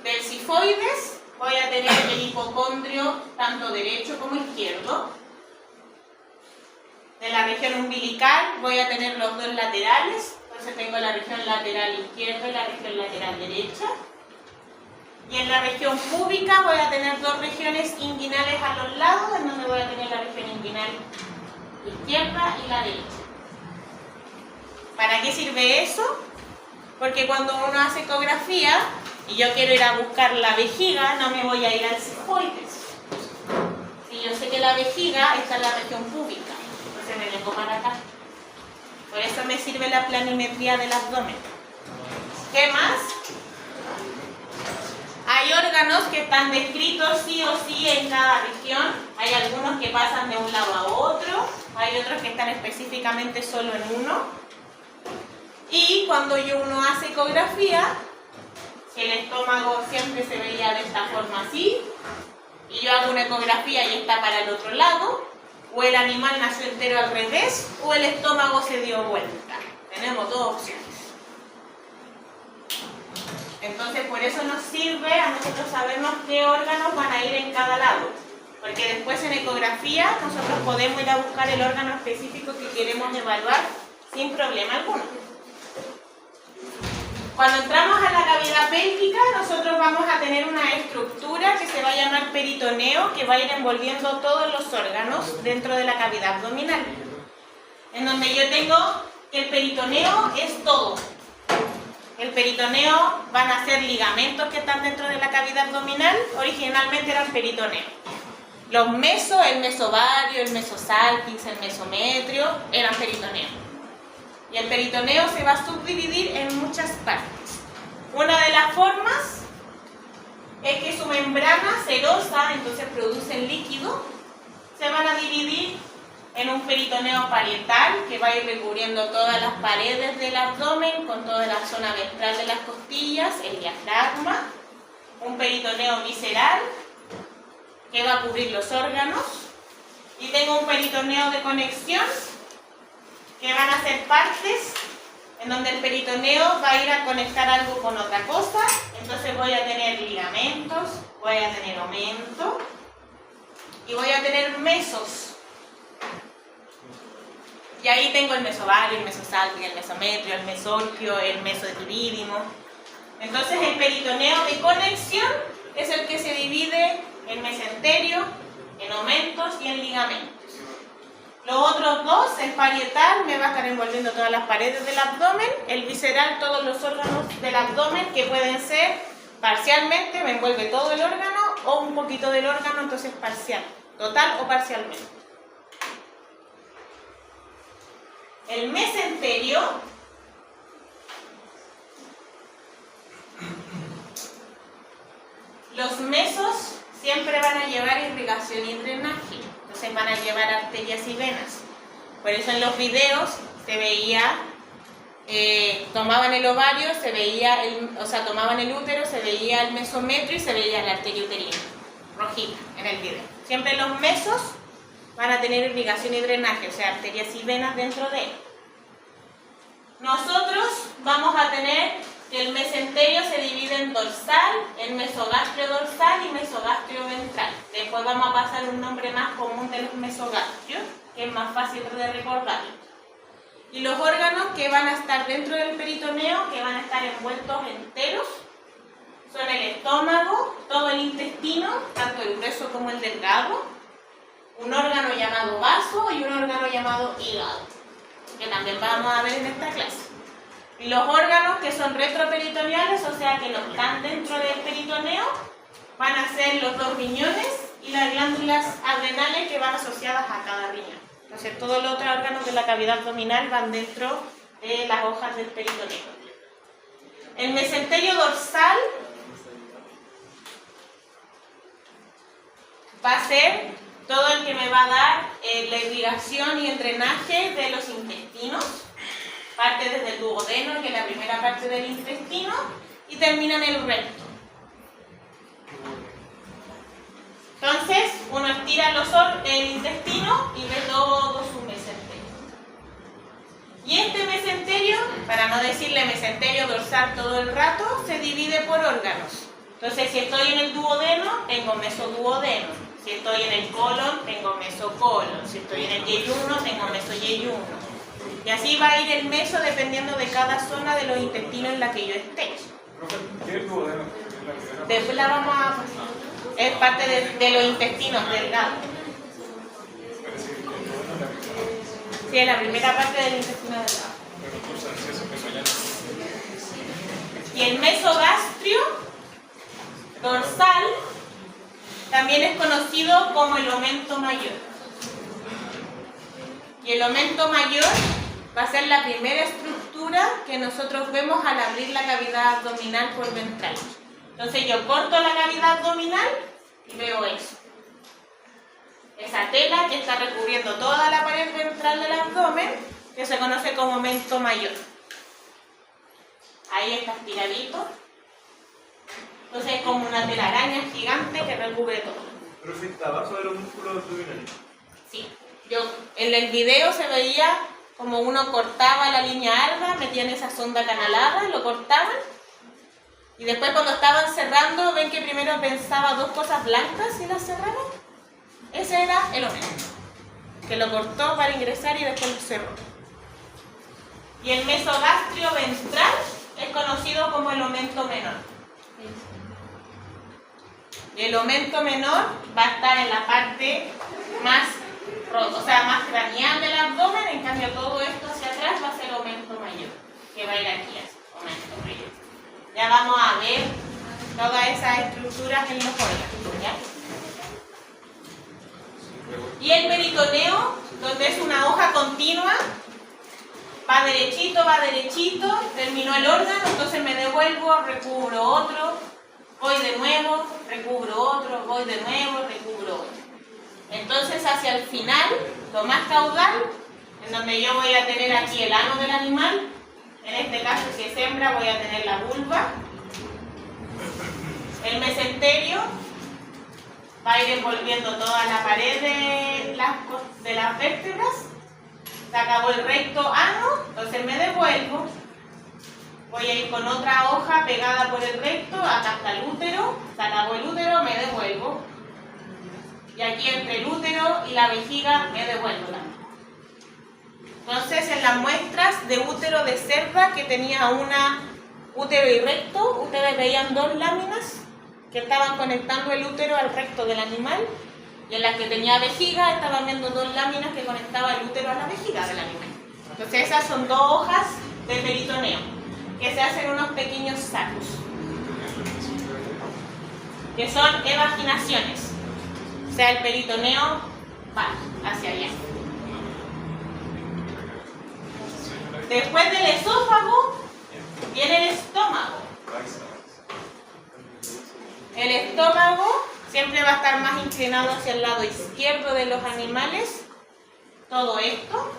del sifoides, voy a tener el hipocondrio tanto derecho como izquierdo. De la región umbilical voy a tener los dos laterales, entonces tengo la región lateral izquierda y la región lateral derecha. Y en la región púbica voy a tener dos regiones inguinales a los lados, en donde voy a tener la región inguinal izquierda y la derecha. ¿Para qué sirve eso? Porque cuando uno hace ecografía y yo quiero ir a buscar la vejiga, no me voy a ir al sigmoides. Si yo sé que la vejiga está en la región púbica, entonces me vengo para acá. Por eso me sirve la planimetría del abdomen. ¿Qué más? Hay órganos que están descritos sí o sí en cada región. Hay algunos que pasan de un lado a otro. Hay otros que están específicamente solo en uno. Y cuando uno hace ecografía, el estómago siempre se veía de esta forma así. Y yo hago una ecografía y está para el otro lado. O el animal nació entero al revés, o el estómago se dio vuelta. Tenemos dos opciones. Entonces, por eso nos sirve a nosotros sabernos qué órganos van a ir en cada lado. Porque después en ecografía nosotros podemos ir a buscar el órgano específico que queremos evaluar sin problema alguno. Cuando entramos a la cavidad pélvica, nosotros vamos a tener una estructura que se va a llamar peritoneo, que va a ir envolviendo todos los órganos dentro de la cavidad abdominal. En donde yo tengo que el peritoneo es todo. El peritoneo van a ser ligamentos que están dentro de la cavidad abdominal, originalmente eran peritoneo. Los mesos, el mesovario, el mesosalpinx, el mesometrio, eran peritoneo. Y el peritoneo se va a subdividir en muchas partes. Una de las formas es que su membrana serosa, entonces produce el líquido, se van a dividir en un peritoneo parietal que va a ir recubriendo todas las paredes del abdomen con toda la zona ventral de las costillas, el diafragma, un peritoneo visceral que va a cubrir los órganos y tengo un peritoneo de conexión que van a ser partes en donde el peritoneo va a ir a conectar algo con otra cosa, entonces voy a tener ligamentos, voy a tener aumento y voy a tener mesos. Y ahí tengo el mesovario, el mesosalpinx, el mesometrio, el mesorquio, el mesotibidium. Entonces el peritoneo de conexión es el que se divide en mesenterio, en aumentos y en ligamentos. Los otros dos, el parietal me va a estar envolviendo todas las paredes del abdomen, el visceral todos los órganos del abdomen que pueden ser parcialmente, me envuelve todo el órgano o un poquito del órgano, entonces parcial, total o parcialmente. El mesenterio los mesos siempre van a llevar irrigación y drenaje, entonces van a llevar arterias y venas. Por eso en los videos se veía, tomaban el ovario, se veía, tomaban el útero, se veía el mesometrio y se veía la arteria uterina, rojita en el video. Siempre los mesos van a tener irrigación y drenaje, o sea, arterias y venas dentro de él. Nosotros vamos a tener que el mesenterio se divide en dorsal, el mesogastrio dorsal y mesogastrio ventral. Después vamos a pasar un nombre más común de los mesogastrios, que es más fácil de recordar. Y los órganos que van a estar dentro del peritoneo, que van a estar envueltos enteros, son el estómago, todo el intestino, tanto el grueso como el delgado, un órgano llamado vaso y un órgano llamado hígado, que también vamos a ver en esta clase. Y los órganos que son retroperitoneales, o sea que no están dentro del peritoneo, van a ser los dos riñones y las glándulas adrenales que van asociadas a cada riñón. Entonces todos los otros órganos de la cavidad abdominal van dentro de las hojas del peritoneo. El mesenterio dorsal va a ser todo el que me va a dar la irrigación y el drenaje de los intestinos. Parte desde el duodeno, que es la primera parte del intestino, y termina en el recto. Entonces, uno estira el intestino y ve todo su mesenterio. Y este mesenterio, para no decirle mesenterio dorsal todo el rato, se divide por órganos. Entonces, si estoy en el duodeno, tengo mesoduodeno. Si estoy en el colon, tengo mesocolon. Si estoy en el yeyuno, tengo mesoyeyuno. Y así va a ir el meso dependiendo de cada zona de los intestinos en la que yo esté. ¿Qué es duodeno? Después la vamos a... Es parte de los intestinos delgados. Sí, es la primera parte del intestino delgado. Y el mesogastrio dorsal también es conocido como el aumento mayor. Y el aumento mayor va a ser la primera estructura que nosotros vemos al abrir la cavidad abdominal por ventral. Entonces yo corto la cavidad abdominal y veo eso. Esa tela que está recubriendo toda la pared ventral del abdomen, que se conoce como aumento mayor. Ahí está estiradito. Entonces es como una telaraña gigante que recubre todo. Pero si está abajo de los músculos abdominales. Sí. En el video se veía como uno cortaba la línea alba, metían esa sonda canalada, lo cortaban. Y después cuando estaban cerrando, ven que primero pensaba dos cosas blancas y las cerraban. Ese era el aumento, que lo cortó para ingresar y después lo cerró. Y el mesogastrio ventral es conocido como el aumento menor. Y el aumento menor va a estar en la parte más craneal del abdomen, en cambio todo esto hacia atrás va a ser aumento mayor, que va a ir aquí, así, aumento mayor. Ya vamos a ver todas esas estructuras en los órganos, ¿ya? Y el peritoneo, donde es una hoja continua, va derechito, terminó el órgano, entonces me devuelvo, recubro otro, voy de nuevo, recubro otro, voy de nuevo, recubro otro. Entonces hacia el final, lo más caudal, en donde yo voy a tener aquí el ano del animal, en este caso si es hembra voy a tener la vulva, el mesenterio va a ir envolviendo toda la pared de las vértebras, se acabó el recto ano, entonces me devuelvo, voy a ir con otra hoja pegada por el recto, acá está el útero, se acabó el útero, me devuelvo. Y aquí entre el útero y la vejiga me devuelvo también. Entonces en las muestras de útero de cerda que tenía una útero y recto, ustedes veían dos láminas que estaban conectando el útero al recto del animal, y en las que tenía vejiga estaban viendo dos láminas que conectaban el útero a la vejiga del animal. Entonces esas son dos hojas de peritoneo que se hacen unos pequeños sacos, que son evaginaciones. O sea, el peritoneo va hacia allá. Después del esófago viene el estómago. El estómago siempre va a estar más inclinado hacia el lado izquierdo de los animales. Todo esto.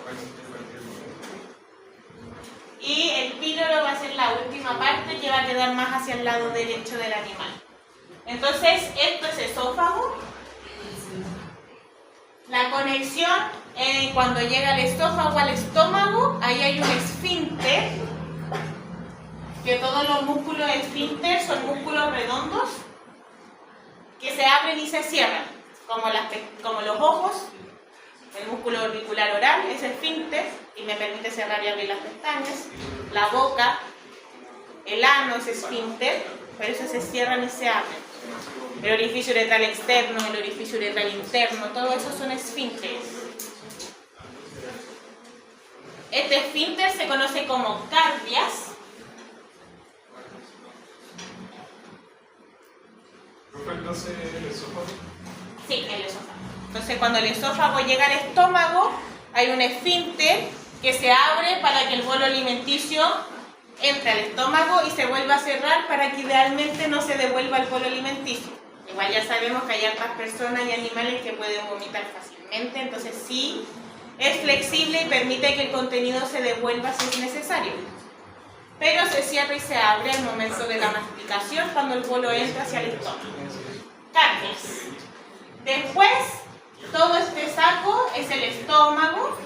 Y el píloro va a ser la última parte que va a quedar más hacia el lado derecho del animal. Entonces, esto es esófago. La conexión, cuando llega el esófago al estómago, ahí hay un esfínter, que todos los músculos esfínter son músculos redondos, que se abren y se cierran, como los ojos. El músculo orbicular oral es esfínter y me permite cerrar y abrir las pestañas. La boca, el ano es esfínter, por eso se cierran y se abren. El orificio uretral externo, el orificio uretral interno, todo eso son esfínteres. Este esfínter se conoce como cardias. Entonces, ¿el esófago? Sí, el esófago. Entonces, cuando el esófago llega al estómago, hay un esfínter que se abre para que el bolo alimenticio entre al estómago y se vuelva a cerrar para que idealmente no se devuelva el bolo alimenticio. Igual ya sabemos que hay otras personas y animales que pueden vomitar fácilmente, entonces sí es flexible y permite que el contenido se devuelva si es necesario. Pero se cierra y se abre al momento de la masticación cuando el bolo entra hacia el estómago. Cardias. Después, todo este saco es el estómago,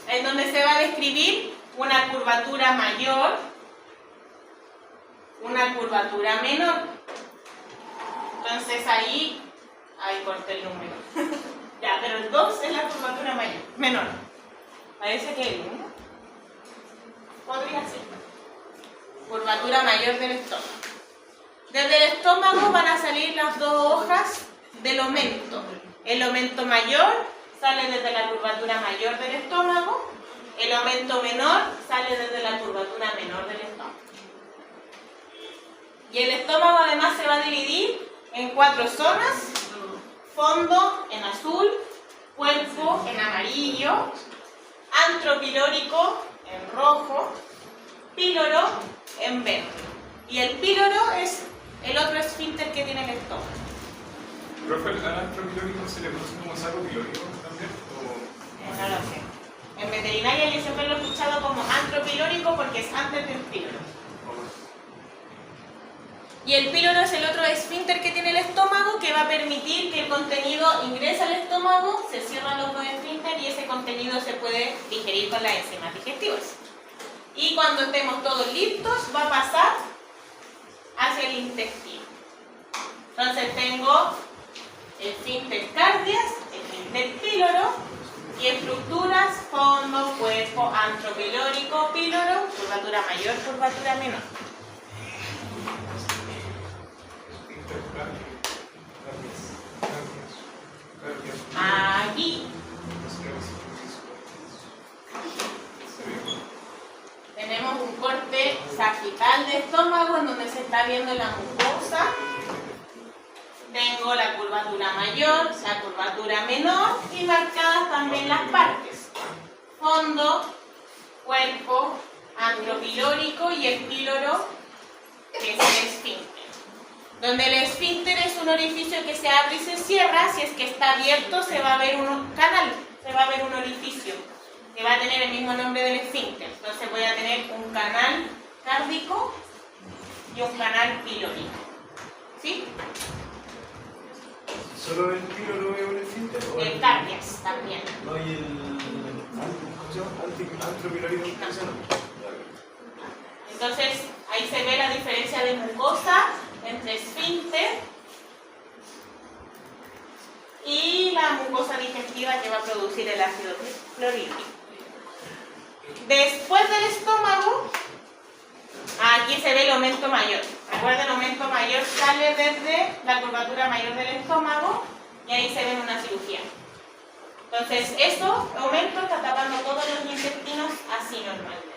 en donde se va a describir una curvatura mayor, una curvatura menor. Entonces ahí corté el número. Ya, pero el 2 es la curvatura menor. Parece que el 1 podría ser. Curvatura mayor del estómago. Desde el estómago van a salir las dos hojas del aumento. El aumento mayor sale desde la curvatura mayor del estómago. El aumento menor sale desde la curvatura curvatura menor del estómago. Y el estómago además se va a dividir en 4 zonas: fondo en azul, cuerpo en amarillo, antro pilórico en rojo, píloro en verde. Y el píloro es el otro esfínter que tiene el estómago. ¿Profe, al antro pilórico se le conoce como saco pilórico también? No lo sé. En veterinaria yo siempre lo he escuchado como antro pilórico porque es antes del píloro. Y el píloro es el otro esfínter que tiene el estómago, que va a permitir que el contenido ingrese al estómago, se cierran los dos esfínteres y ese contenido se puede digerir con las enzimas digestivas. Y cuando estemos todos listos, va a pasar hacia el intestino. Entonces tengo esfínter cardias, esfínter píloro y estructuras: fondo, cuerpo, antro pilórico, píloro, curvatura mayor, curvatura menor. Aquí tenemos un corte sagital de estómago en donde se está viendo la mucosa. Tengo la curvatura mayor, la curvatura menor y marcadas también las partes: fondo, cuerpo, antro pilórico y el píloro, que es el esfínter. Donde el esfínter es un orificio que se abre y se cierra. Si es que está abierto, se va a ver un canal, se va a ver un orificio que va a tener el mismo nombre del esfínter. Entonces voy a tener un canal cárdico y un canal pilórico. ¿Sí? ¿Solo el píloro es un esfínter? El cardias también. No, y el antro pilórico. Entonces ahí se ve la diferencia de mucosa entre esfínter y la mucosa digestiva que va a producir el ácido clorhídrico. Después del estómago, aquí se ve el aumento mayor. Recuerden, el aumento mayor sale desde la curvatura mayor del estómago y ahí se ve en una cirugía. Entonces, eso, aumento, está tapando todos los intestinos así normalmente.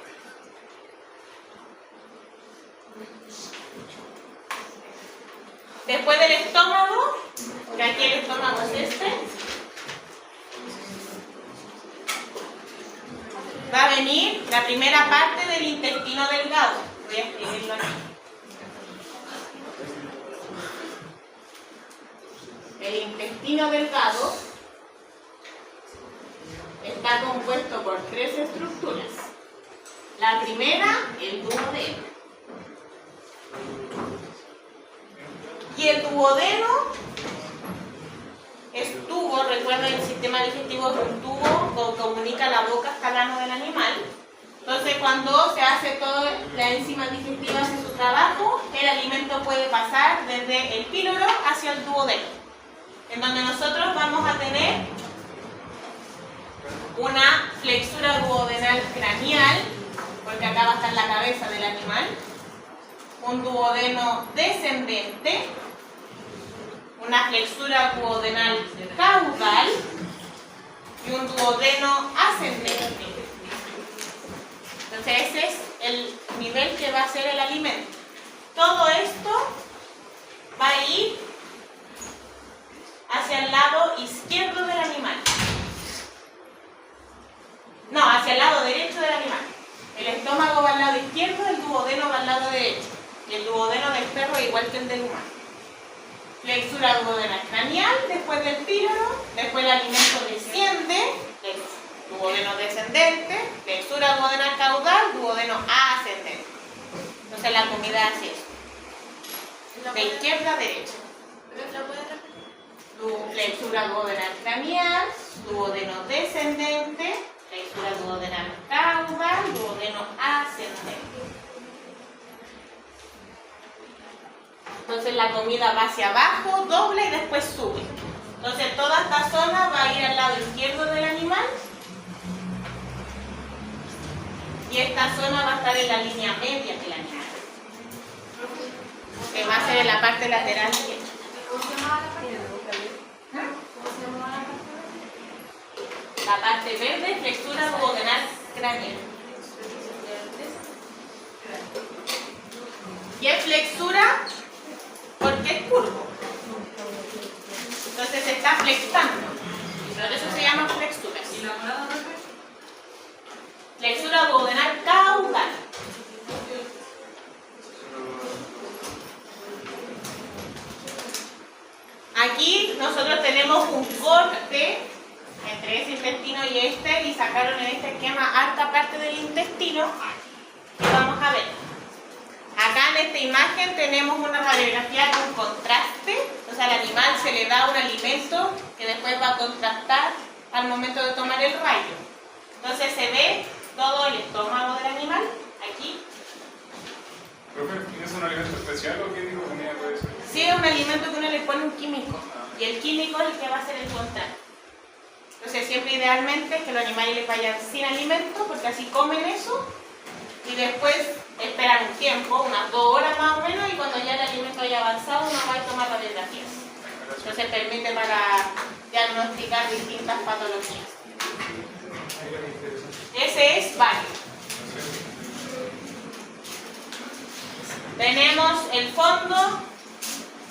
Después del estómago, que aquí el estómago es este, va a venir la primera parte del intestino delgado. Voy a escribirlo aquí. El intestino delgado está compuesto por 3 estructuras. La primera, el duodeno. Y el duodeno es tubo, recuerden, el sistema digestivo es un tubo que comunica la boca hasta el ano del animal. Entonces, cuando se hace toda la enzima digestiva hace su trabajo, el alimento puede pasar desde el píloro hacia el duodeno, en donde nosotros vamos a tener una flexura duodenal craneal, porque acá va a estar la cabeza del animal, un duodeno descendente, una flexura duodenal caudal y un duodeno ascendente. Entonces ese es el nivel que va a ser el alimento. Todo esto va a ir hacia el lado izquierdo del animal. No, hacia el lado derecho del animal. El estómago va al lado izquierdo, el duodeno va al lado derecho. Y el duodeno del perro es igual que el del humano. Flexura duodenal craneal, después del píloro, después el alimento desciende, duodeno descendente, flexura duodenal caudal, duodeno ascendente. Entonces la comida hace eso. De izquierda a derecha. Flexura duodenal craneal, duodeno descendente, flexura duodenal caudal, duodeno ascendente. Entonces la comida va hacia abajo, dobla y después sube. Entonces toda esta zona va a ir al lado izquierdo del animal y esta zona va a estar en la línea media del animal, que va a ser en la parte lateral derecha. ¿Cómo se llama la parte? ¿Cómo se llama la parte? La parte verde, flexura duodenal craneal. Y es flexura porque es curvo. Entonces se está flexando. Por eso se llama flexura. ¿Y la morada no es? Flexura duodenal caudal. Aquí nosotros tenemos un corte entre ese intestino y este y sacaron en este esquema harta parte del intestino que vamos a ver. Acá en esta imagen tenemos una radiografía con contraste, o sea, al animal se le da un alimento que después va a contrastar al momento de tomar el rayo. Entonces se ve todo el estómago del animal, aquí. ¿Profe, ¿es un alimento especial o qué tipo de comida puede ser? Sí, es un alimento que uno le pone un químico, y el químico es el que va a hacer el contraste. Entonces siempre idealmente es que los animales les vayan sin alimento, porque así comen eso, y después esperan un tiempo, unas 2 horas más o menos, y cuando ya el alimento haya avanzado, uno va a tomar radiografías. Entonces permite para diagnosticar distintas patologías. Ese es válido. Tenemos el fondo,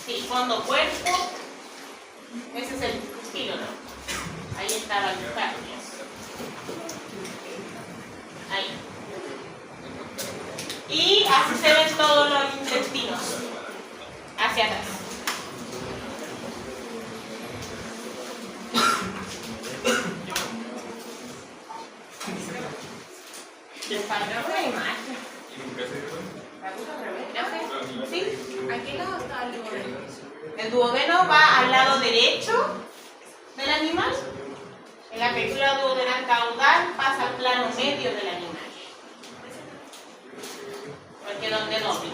sí, fondo cuerpo, ese es el píloro. Ahí estaba el cardio. Ahí. Y así se ven todos los intestinos hacia atrás. Les falta una imagen. ¿La puso al revés? ¿Sí? ¿A qué lado está el duodeno? El duodeno va al lado derecho del animal. En la película duodenal caudal pasa al plano medio del animal. Porque es donde dobla.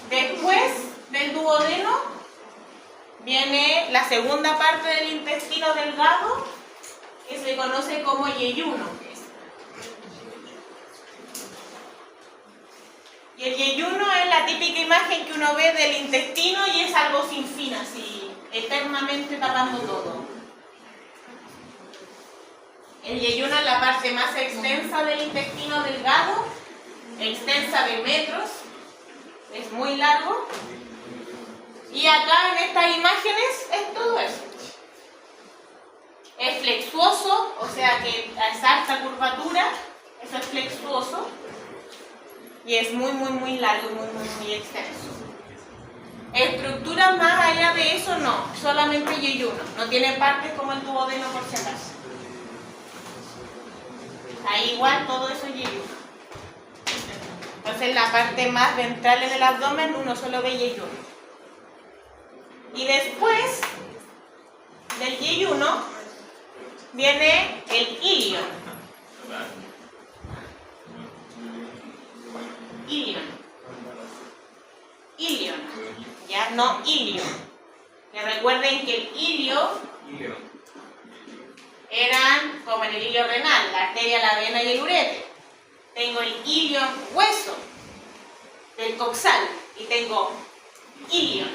Después del duodeno viene la segunda parte del intestino delgado, que se conoce como yeyuno. Y el yeyuno es la típica imagen que uno ve del intestino y es algo sin fin, así, eternamente tapando todo. El yeyuno es la parte más extensa del intestino delgado, extensa de metros, es muy largo. Y acá en estas imágenes es todo eso. Es flexuoso, o sea que es alta curvatura, eso es flexuoso. Y es muy largo, muy extenso. Estructuras más allá de eso no, solamente yeyuno. No tiene partes como el duodeno por si acaso. Ahí igual todo eso es yeyuno. Entonces en la parte más ventral del abdomen uno solo ve yeyuno. Y después del yeyuno viene el ilion. Ilion, ya no ilio. Que recuerden que el ilio eran como en el ilio renal, la arteria, la vena y el uretre. Tengo el ilion hueso del coxal y tengo ilion,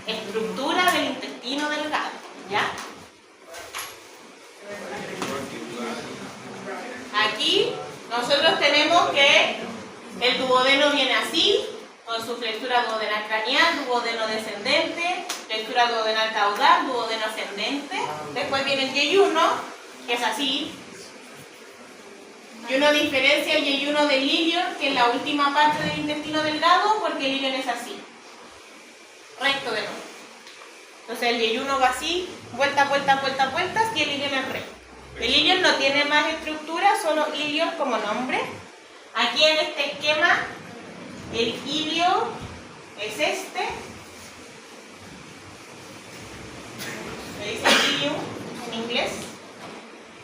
estructura del intestino delgado, ¿ya? Aquí nosotros tenemos que el duodeno viene así, con su flexura duodenal craneal, duodeno descendente, flexura duodenal caudal, duodeno ascendente. Después viene el yeyuno, que es así. Y uno diferencia el yeyuno del ilion, que es la última parte del intestino delgado, porque el ilion es así, recto de nuevo. Entonces el yeyuno va así, vueltas, y el ilion es recto. El ilion no tiene más estructura, solo ilion como nombre. Aquí en este esquema, el ilio es este. Se dice ilium en inglés.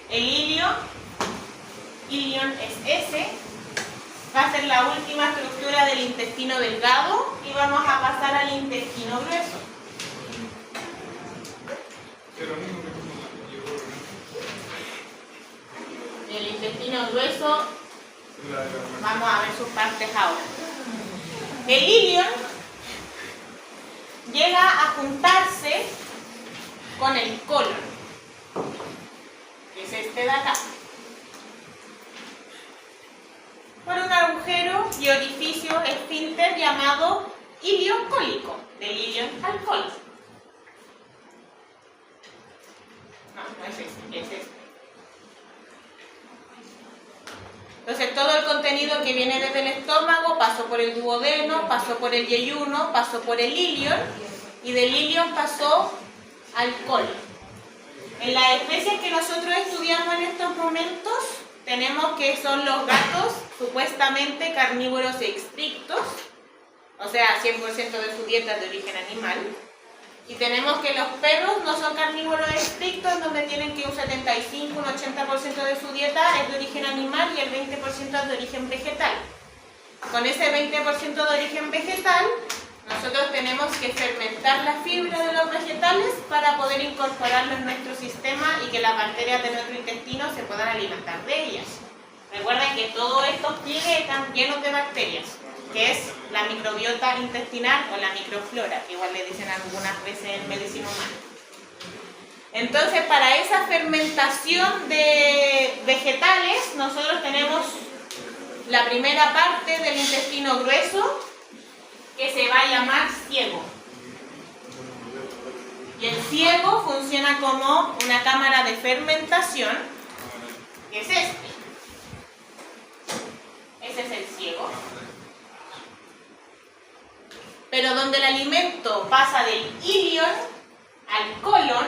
El ilion es ese. Va a ser la última estructura del intestino delgado y vamos a pasar al intestino grueso. El intestino grueso, vamos a ver sus partes ahora. El ilion llega a juntarse con el colon, que es este de acá, por un agujero agujero y orificio esfínter llamado ilio cólico, del ilion al colon. No es este, es este. Entonces todo el contenido que viene desde el estómago pasó por el duodeno, pasó por el yeyuno, pasó por el ilion y del ilion pasó al colon. En las especies que nosotros estudiamos en estos momentos tenemos que son los gatos supuestamente carnívoros estrictos, o sea 100% de su dieta es de origen animal. Y tenemos que los perros no son carnívoros estrictos, donde tienen que un 75, un 80% de su dieta es de origen animal y el 20% es de origen vegetal. Con ese 20% de origen vegetal, nosotros tenemos que fermentar la fibra de los vegetales para poder incorporarlo en nuestro sistema y que las bacterias de nuestro intestino se puedan alimentar de ellas. Recuerden que todos estos pliegues están llenos de bacterias, que es la microbiota intestinal o la microflora, que igual le dicen algunas veces en medicina humana. Entonces, para esa fermentación de vegetales, nosotros tenemos la primera parte del intestino grueso, que se va a llamar ciego. Y el ciego funciona como una cámara de fermentación, que es este. Ese es el ciego. Pero donde el alimento pasa del ilion al colon,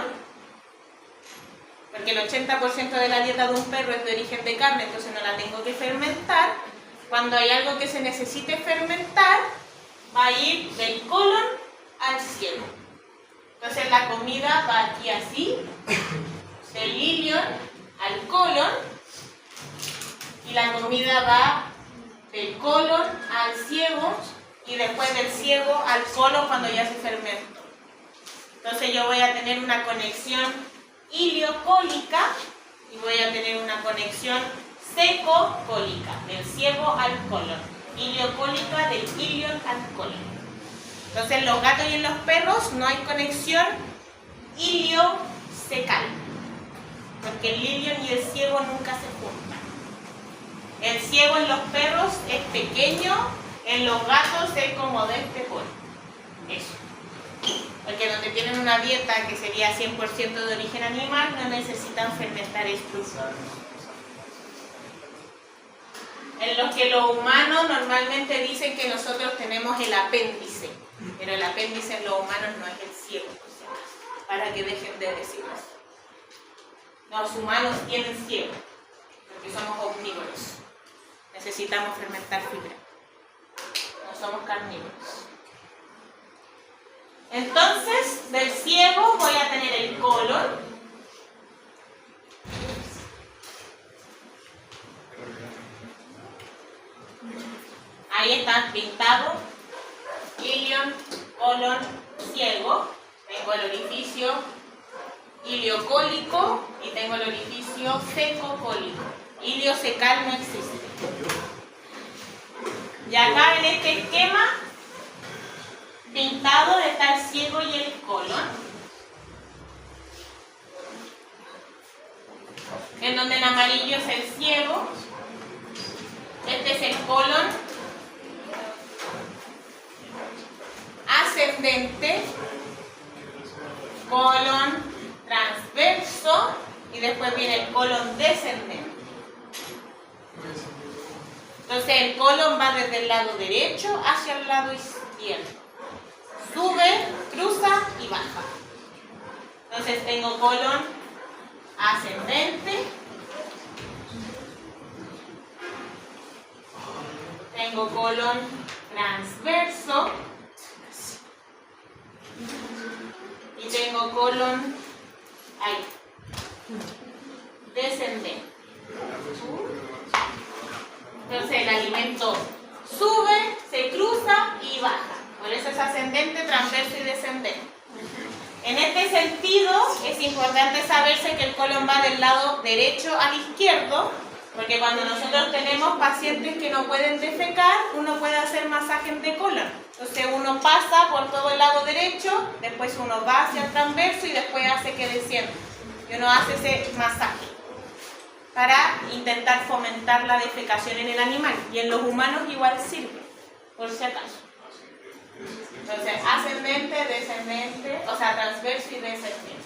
porque el 80% de la dieta de un perro es de origen de carne, entonces no la tengo que fermentar. Cuando hay algo que se necesite fermentar, va a ir del colon al ciego. Entonces la comida va aquí así, del ilion al colon, y la comida va del colon al ciego, y después del ciego al colon cuando ya se fermentó. Entonces yo voy a tener una conexión iliocólica y voy a tener una conexión secocólica, del ciego al colon. Iliocólica del ilion al colon. Entonces en los gatos y en los perros no hay conexión iliocecal, porque el ilion y el ciego nunca se juntan. El ciego en los perros es pequeño, en los gatos es como de este color. Eso. Porque donde tienen una dieta que sería 100% de origen animal, no necesitan fermentar esto. En los que los humanos normalmente dicen que nosotros tenemos el apéndice, pero el apéndice en los humanos no es el ciego, para que dejen de decirlo. Los humanos tienen ciego, porque somos omnívoros. Necesitamos fermentar fibra. No somos carnívoros. Entonces, del ciego voy a tener el colon. Ahí está pintado, ilion, colon, ciego. Tengo el orificio iliocólico y tengo el orificio secocólico. Iliocecal no existe. Y acá en este esquema pintado está el ciego y el colon, en donde en amarillo es el ciego, este es el colon ascendente, colon transverso y después viene el colon descendente. Entonces el colon va desde el lado derecho hacia el lado izquierdo. Sube, cruza y baja. Entonces tengo colon ascendente, tengo colon transverso y tengo colon ahí, descendente. Entonces el alimento sube, se cruza y baja. Por eso es ascendente, transverso y descendente. En este sentido, es importante saberse que el colon va del lado derecho al izquierdo, porque cuando nosotros tenemos pacientes que no pueden defecar, uno puede hacer masajes de colon. Entonces uno pasa por todo el lado derecho, después uno va hacia el transverso y después hace que descienda. Y uno hace ese masaje. para intentar fomentar la defecación en el animal. Y en los humanos igual sirve, por si acaso. Entonces, ascendente, descendente, o sea, transverso y descendente.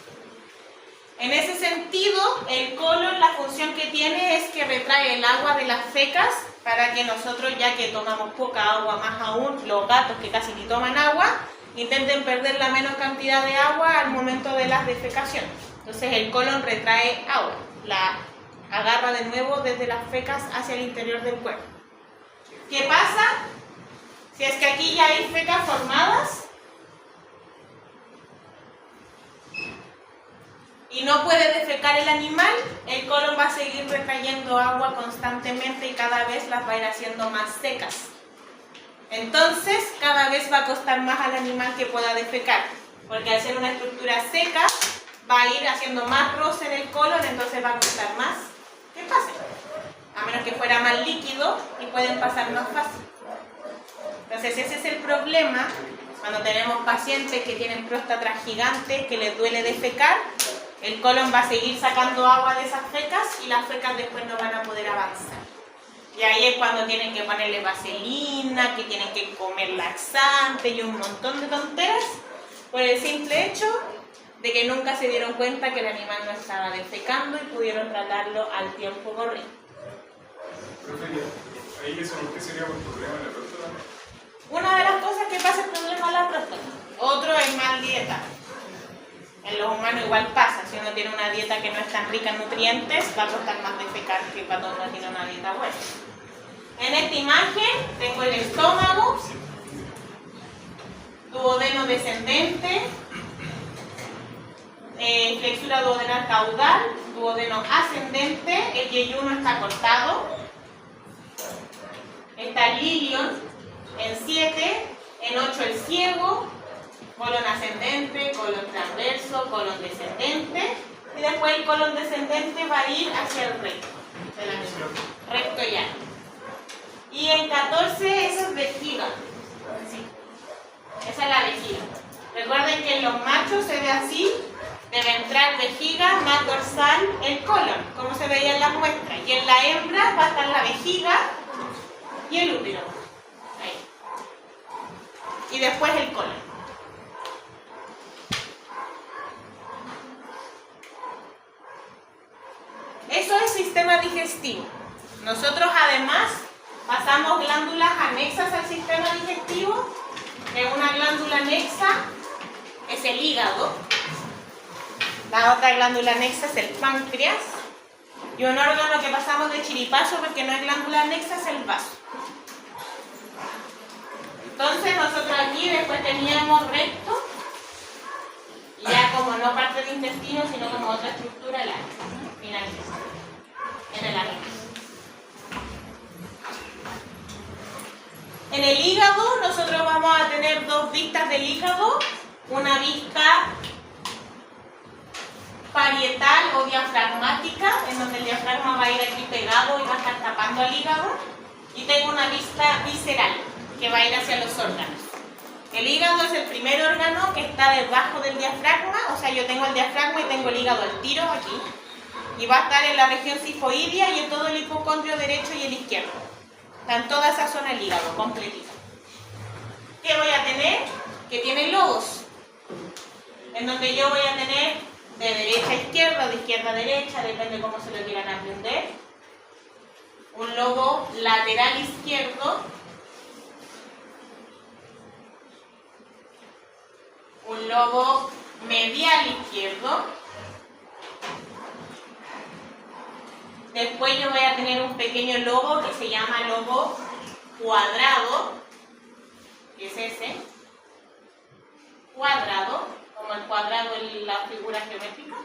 En ese sentido, el colon, la función que tiene es que retrae el agua de las fecas para que nosotros, ya que tomamos poca agua, más aún los gatos que casi ni toman agua, intenten perder la menos cantidad de agua al momento de las defecaciones. Entonces el colon retrae agua, la agarra de nuevo desde las fecas hacia el interior del cuerpo. ¿Qué pasa? Si es que aquí ya hay fecas formadas y no puede defecar el animal, el colon va a seguir retrayendo agua constantemente y cada vez las va a ir haciendo más secas. Entonces, cada vez va a costar más al animal que pueda defecar, porque al ser una estructura seca, va a ir haciendo más roce en el colon, entonces va a costar más que pase. A menos que fuera más líquido y pueden pasar más fácil. Entonces, ese es el problema cuando tenemos pacientes que tienen próstatas gigantes, que les duele defecar. El colon va a seguir sacando agua de esas fecas y las fecas después no van a poder avanzar. Y ahí es cuando tienen que ponerle vaselina, que tienen que comer laxante y un montón de tonteras por el simple hecho de que nunca se dieron cuenta que el animal no estaba defecando y pudieron tratarlo al tiempo correcto. ¿Ahí eso por qué sería por problema de la próstata? Una de las cosas que pasa es el problema de la próstata. Otro es mal dieta. En los humanos igual pasa, si uno tiene una dieta que no es tan rica en nutrientes, va a costar más defecar que cuando uno tiene una dieta buena. En esta imagen tengo el estómago, duodeno descendente, flexura duodenal caudal, duodeno ascendente, el yeyuno está cortado, está el ilion en 7, en 8 el ciego, colon ascendente, colon transverso, colon descendente, y después el colon descendente va a ir hacia el recto, recto ya. Y en 14 eso es vejiga, sí. Esa es la vejiga. Recuerden que en los machos se ve así, de ventral vejiga, más dorsal el colon, como se veía en la muestra, y en la hembra va a estar la vejiga y el útero, ahí. Y después el colon. Eso es sistema digestivo. Nosotros además pasamos glándulas anexas al sistema digestivo. Una glándula anexa es el hígado. La otra glándula anexa es el páncreas. Y un órgano que pasamos de chiripazo porque no es glándula anexa es el vaso. Entonces nosotros aquí después teníamos recto. Ya como no parte del intestino, sino como otra estructura larga. Finaliza. En el anexo. En el hígado nosotros vamos a tener dos vistas del hígado, una vista parietal o diafragmática, en donde el diafragma va a ir aquí pegado y va a estar tapando al hígado, y tengo una vista visceral, que va a ir hacia los órganos. El hígado es el primer órgano que está debajo del diafragma, o sea, yo tengo el diafragma y tengo el hígado al tiro aquí, y va a estar en la región sifoidea y en todo el hipocondrio derecho y el izquierdo. Está en toda esa zona el hígado, completito. ¿Qué voy a tener? Que tiene lobos, en donde yo voy a tener de derecha a izquierda o de izquierda a derecha, depende cómo se lo quieran aprender. Un lobo lateral izquierdo, un lobo medial izquierdo. Después yo voy a tener un pequeño lobo que se llama lobo cuadrado, que es ese, cuadrado, como el cuadrado en la figura geométrica.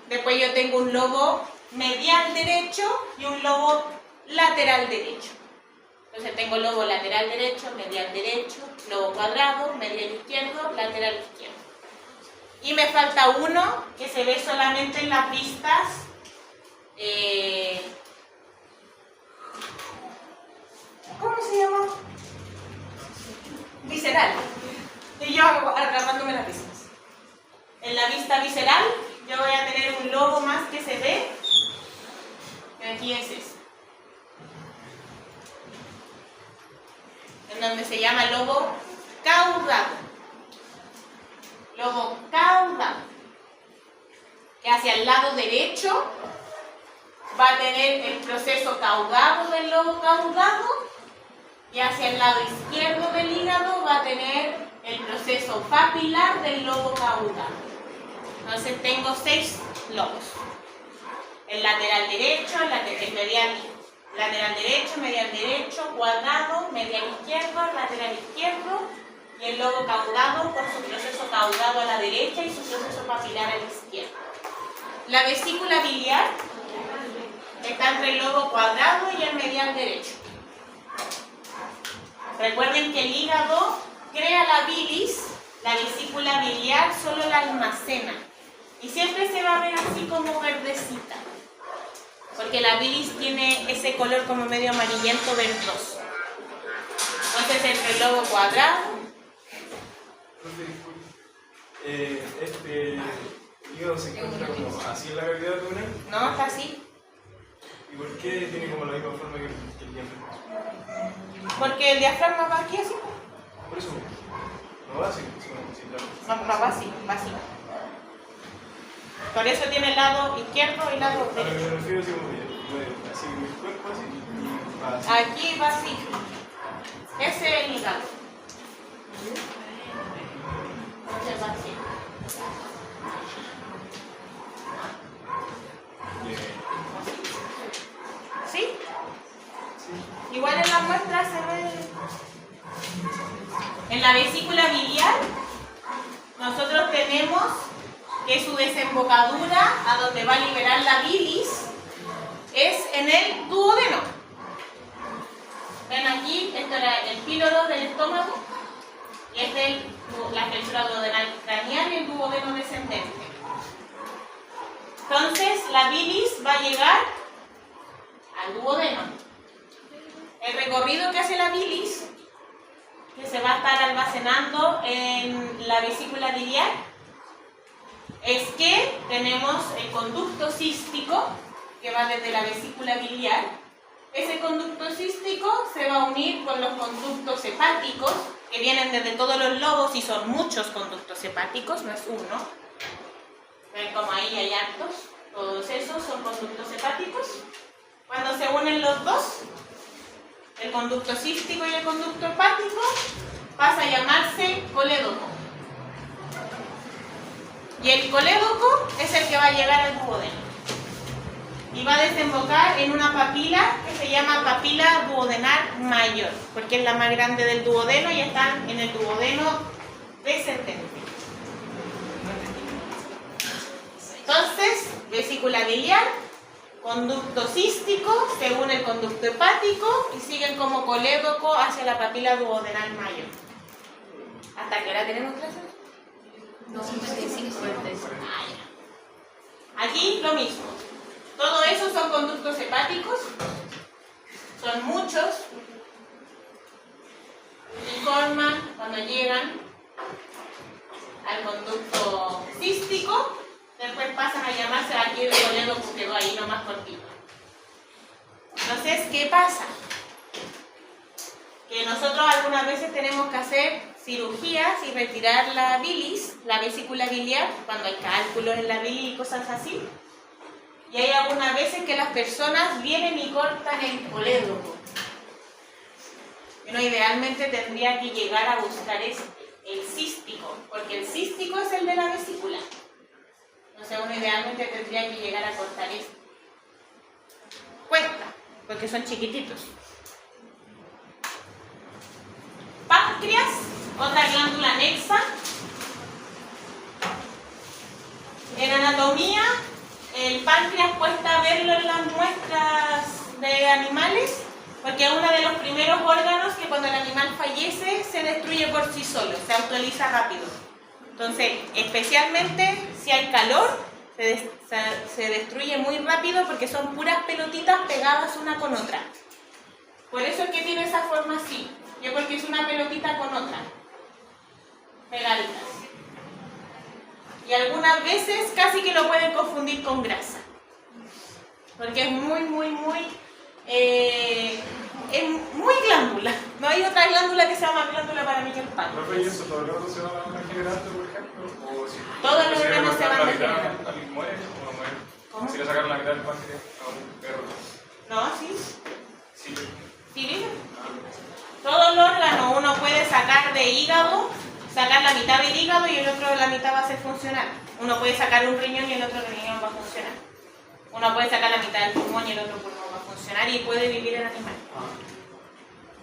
Después yo tengo un lobo medial derecho y un lobo lateral derecho. Entonces tengo lobo lateral derecho, medial derecho, lobo cuadrado, medial izquierdo, lateral izquierdo. Y me falta uno que se ve solamente en las vistas ¿cómo se llama? Visceral. Y yo agarrándome las vistas. En la vista visceral yo voy a tener un lobo más que se ve aquí es ese. En donde se llama lobo caudado. Lobo caudado. Que hacia el lado derecho va a tener el proceso caudado del lobo caudado y hacia el lado izquierdo del hígado va a tener el proceso papilar del lobo caudado. Entonces tengo 6 lobos. El lateral derecho, el medial derecho, cuadrado, medial izquierdo, lateral izquierdo y el lobo caudado con su proceso caudado a la derecha y su proceso papilar a la izquierda. La vesícula biliar está entre el lobo cuadrado y el medial derecho. Recuerden que el hígado crea la bilis, la vesícula biliar solo la almacena y siempre se va a ver así como verdecita, porque la bilis tiene ese color como medio amarillento verdoso. Entonces entre el lobo cuadrado. Este hígado se encuentra como así en la cavidad abdominal. No, está así. ¿Y por qué tiene como la misma forma que el diafragma? Porque el diafragma va aquí así. Por eso no va así, claro. No va así, va así. Por eso tiene el lado izquierdo y el lado A lo que derecho. me refiero así como así mi cuerpo así y va así. Aquí va así. Ese es el hígado. Entonces va así. ¿Sí? Igual en la muestra se ve. En la vesícula biliar nosotros tenemos que su desembocadura a donde va a liberar la bilis es en el duodeno. Ven aquí, esto era el píloro del estómago y este es la estructura duodenal craneal y el duodeno descendente. Entonces la bilis va a llegar al duodeno. El recorrido que hace la bilis, que se va a estar almacenando en la vesícula biliar, es que tenemos el conducto cístico que va desde la vesícula biliar. Ese conducto cístico se va a unir con los conductos hepáticos que vienen desde todos los lobos y son muchos conductos hepáticos, no es uno. Ven como ahí hay hartos, todos esos son conductos hepáticos. Cuando se unen los dos, el conducto cístico y el conducto hepático, pasa a llamarse colédoco. Y el colédoco es el que va a llegar al duodeno. Y va a desembocar en una papila que se llama papila duodenal mayor, porque es la más grande del duodeno y está en el duodeno descendente. Entonces, vesícula biliar, conducto cístico, se une el conducto hepático y siguen como colédoco hacia la papila duodenal mayor. ¿Hasta qué hora tenemos clase? 2:55. Aquí lo mismo. Todo eso son conductos hepáticos, son muchos, y forman, cuando llegan al conducto cístico, después pasan a llamarse aquí el colédoco que quedó ahí nomás cortito. Entonces, ¿qué pasa? Que nosotros algunas veces tenemos que hacer cirugías y retirar la bilis, la vesícula biliar, cuando hay cálculos en la bilis y cosas así. Y hay algunas veces que las personas vienen y cortan el colédoco. Uno idealmente tendría que llegar a buscar el cístico, porque el cístico es el de la vesícula. Entonces uno idealmente tendría que llegar a cortar este. Cuesta, porque son chiquititos. Páncreas, otra glándula anexa. En anatomía, el páncreas cuesta verlo en las muestras de animales, porque es uno de los primeros órganos que cuando el animal fallece se destruye por sí solo, se actualiza rápido. Entonces, especialmente si hay calor, se destruye muy rápido porque son puras pelotitas pegadas una con otra. Por eso es que tiene esa forma así, y porque es una pelotita con otra, pegaditas. Y algunas veces casi que lo pueden confundir con grasa. porque es muy glándula. No hay otra glándula que sea más glándula para mí que el páncreas. ¿Profe, y eso todo el rato se va regenerando, por ejemplo? ¿O si Todos los órganos se van la mitad, regenerando. ¿alguien muere o no muere? ¿Cómo? Si le sacaron la mitad del páncreas a un perro. No, sí. Sí. ¿Sí, vive? Todos los órganos uno puede sacar de hígado, sacar la mitad del hígado y el otro la mitad va a ser funcional. Uno puede sacar un riñón y el otro riñón va a funcionar. Uno puede sacar la mitad del pulmón y el otro pulmón va a funcionar y puede vivir el animal.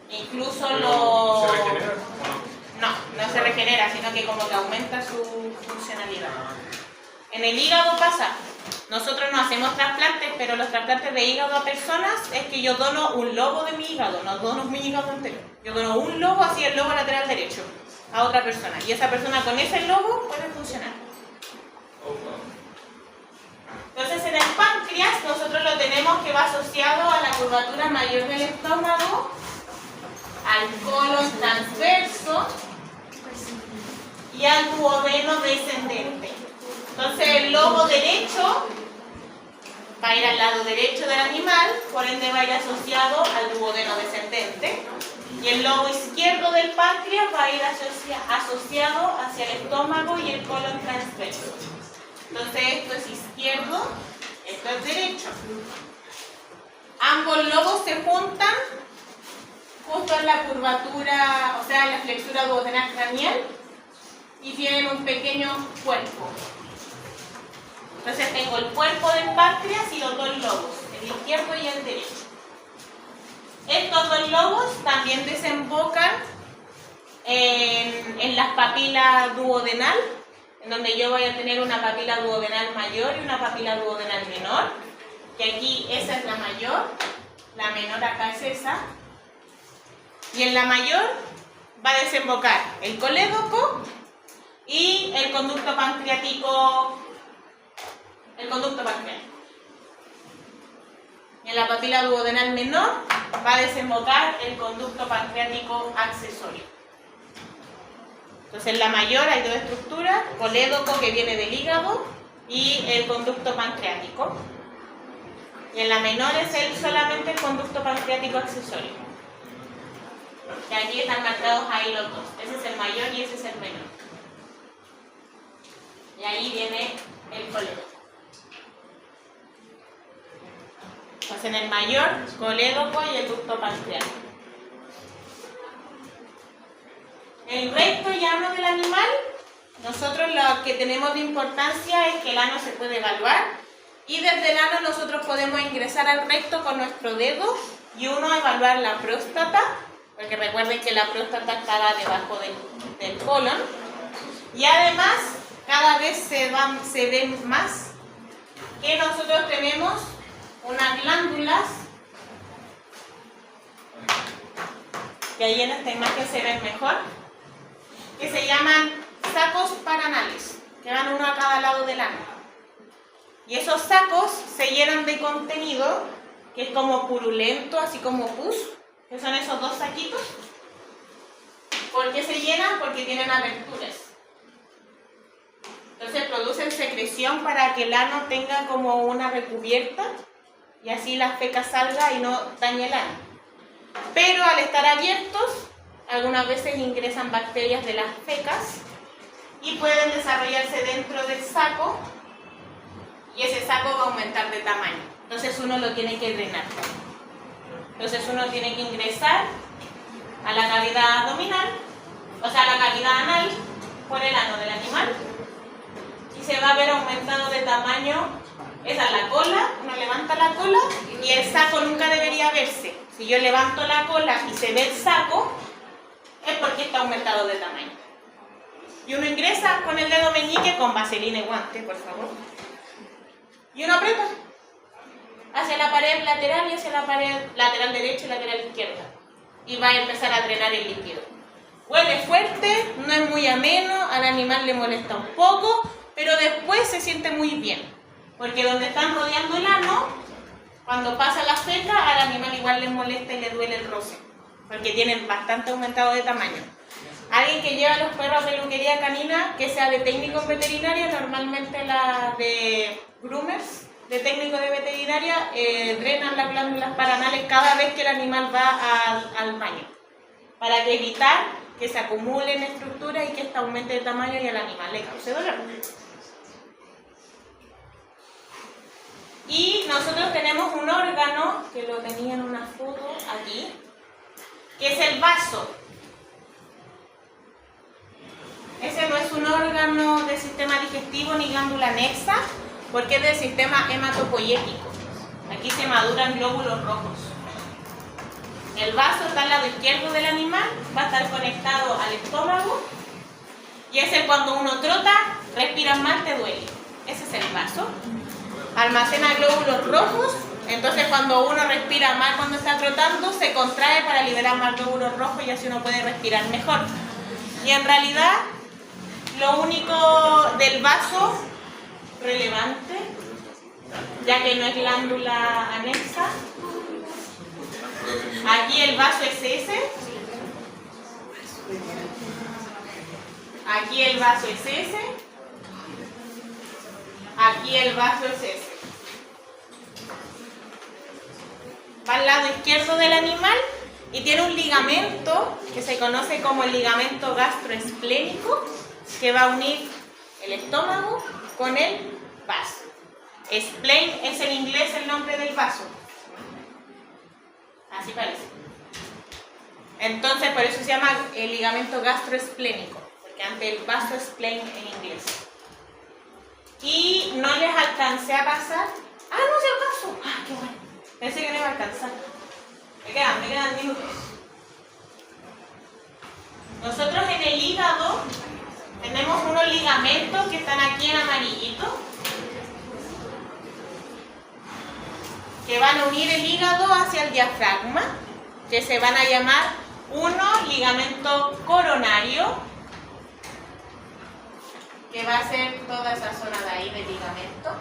Incluso lo... ¿Se regenera? No se regenera, sino que como que aumenta su funcionalidad. En el hígado pasa. Nosotros no hacemos trasplantes, pero los trasplantes de hígado a personas es que yo dono un lobo de mi hígado, no dono mi hígado entero. Yo dono un lobo, así el lobo lateral derecho, a otra persona. Y esa persona con ese lobo puede funcionar. Entonces en el páncreas nosotros lo tenemos que va asociado a la curvatura mayor del estómago, al colon transverso y al duodeno descendente. Entonces el lobo derecho va a ir al lado derecho del animal, por ende va a ir asociado al duodeno descendente. Y el lobo izquierdo del páncreas va a ir asociado hacia el estómago y el colon transverso. Entonces esto es izquierdo, esto es derecho. Ambos lobos se juntan justo en la curvatura, o sea, en la flexura duodenal craneal y tienen un pequeño cuerpo. Entonces tengo el cuerpo del páncreas y los dos lobos, el izquierdo y el derecho. Estos dos lobos también desembocan en las papilas duodenal, en donde yo voy a tener una papila duodenal mayor y una papila duodenal menor, que aquí esa es la mayor, la menor acá es esa, y en la mayor va a desembocar el colédoco y el conducto pancreático. Y en la papila duodenal menor va a desembocar el conducto pancreático accesorio. Entonces en la mayor hay dos estructuras, colédoco que viene del hígado y el conducto pancreático. Y en la menor es solamente el conducto pancreático accesorio. Y aquí están marcados ahí los dos. Ese es el mayor y ese es el menor. Y ahí viene el colédoco. Pues en el mayor, colédoco y el ducto pancreático. El recto y ano del animal, nosotros lo que tenemos de importancia es que el ano se puede evaluar y desde el ano nosotros podemos ingresar al recto con nuestro dedo y uno evaluar la próstata, porque recuerden que la próstata estaba debajo del colon, y además cada vez se ve más que nosotros tenemos unas glándulas que ahí en esta imagen se ven mejor, que se llaman sacos paranales, que van uno a cada lado del ano. Y esos sacos se llenan de contenido que es como purulento, así como pus, que son esos dos saquitos. ¿Por qué se llenan? Porque tienen aberturas. Entonces producen secreción para que el ano tenga como una recubierta y así la feca salga y no dañe el ano. Pero al estar abiertos, algunas veces ingresan bacterias de las fecas y pueden desarrollarse dentro del saco y ese saco va a aumentar de tamaño. Entonces uno lo tiene que drenar. Entonces uno tiene que ingresar a la cavidad abdominal, o sea, a la cavidad anal por el ano del animal y se va a ver aumentado de tamaño. Esa es la cola, uno levanta la cola y el saco nunca debería verse. Si yo levanto la cola y se ve el saco, es porque está aumentado de tamaño. Y uno ingresa con el dedo meñique, con vaselina y guante, por favor. Y uno aprieta hacia la pared lateral y hacia la pared lateral derecha y lateral izquierda. Y va a empezar a drenar el líquido. Huele fuerte, no es muy ameno, al animal le molesta un poco, pero después se siente muy bien. Porque donde están rodeando el ano, cuando pasa la feca, al animal igual le molesta y le duele el roce. Porque tienen bastante aumentado de tamaño. Alguien que lleva a los perros a peluquería canina, que sea de técnico veterinario, normalmente la de groomers, de técnico de veterinaria drenan las glándulas paranales cada vez que el animal va al baño, para que evitar que se acumulen estructuras y que ésta aumente de tamaño y al animal le cause dolor. Y nosotros tenemos un órgano, que lo tenía en una foto aquí, que es el vaso. Ese no es un órgano del sistema digestivo ni glándula anexa, porque es del sistema hematopoyético. Aquí se maduran glóbulos rojos. El vaso está al lado izquierdo del animal, va a estar conectado al estómago, y ese cuando uno trota, respiras mal, te duele. Ese es el vaso. Almacena glóbulos rojos, entonces cuando uno respira mal cuando está trotando, se contrae para liberar más glóbulos rojos y así uno puede respirar mejor. Y en realidad, lo único del vaso relevante, ya que no es glándula anexa, aquí el vaso es ese, aquí el vaso es ese, aquí el vaso es ese. Va al lado izquierdo del animal y tiene un ligamento que se conoce como el ligamento gastroesplénico, que va a unir el estómago con el vaso. Spleen es en inglés el nombre del vaso. Así parece. Entonces por eso se llama el ligamento gastroesplénico, porque antes el vaso es spleen en inglés. Y no les alcancé a pasar. ¡Ah, no, se alcanzó! ¡Ah, qué bueno! Pensé que no iba a alcanzar. Me quedan minutos. Nosotros en el hígado tenemos unos ligamentos que están aquí en amarillito, que van a unir el hígado hacia el diafragma, que se van a llamar uno ligamento coronario, que va a ser toda esa zona de ahí del ligamento.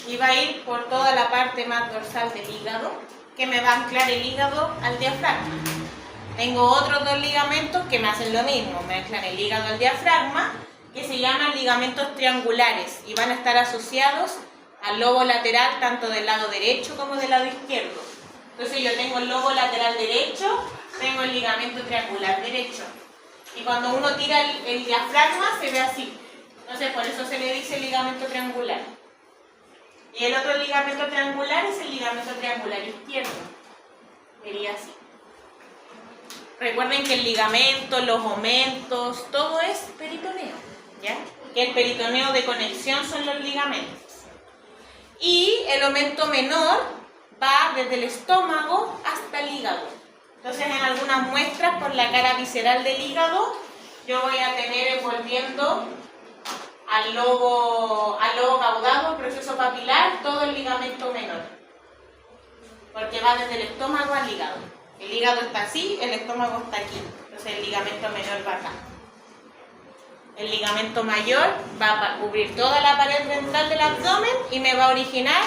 Y va a ir por toda la parte más dorsal del hígado, que me va a anclar el hígado al diafragma. Tengo otros dos ligamentos que me hacen lo mismo, me anclan el hígado al diafragma, que se llaman ligamentos triangulares y van a estar asociados al lobo lateral tanto del lado derecho como del lado izquierdo. Entonces yo tengo el lobo lateral derecho, tengo el ligamento triangular derecho. Y cuando uno tira el diafragma se ve así. Entonces por eso se le dice ligamento triangular. Y el otro ligamento triangular es el ligamento triangular izquierdo. Sería así. Recuerden que el ligamento, los omentos, todo es peritoneo, ¿ya? Que el peritoneo de conexión son los ligamentos. Y el omento menor va desde el estómago hasta el hígado. Entonces en algunas muestras por la cara visceral del hígado yo voy a tener envolviendo al lobo caudado, proceso papilar, todo el ligamento menor, porque va desde el estómago al hígado. El hígado está así, el estómago está aquí, entonces el ligamento menor va acá. El ligamento mayor va a cubrir toda la pared ventral del abdomen y me va a originar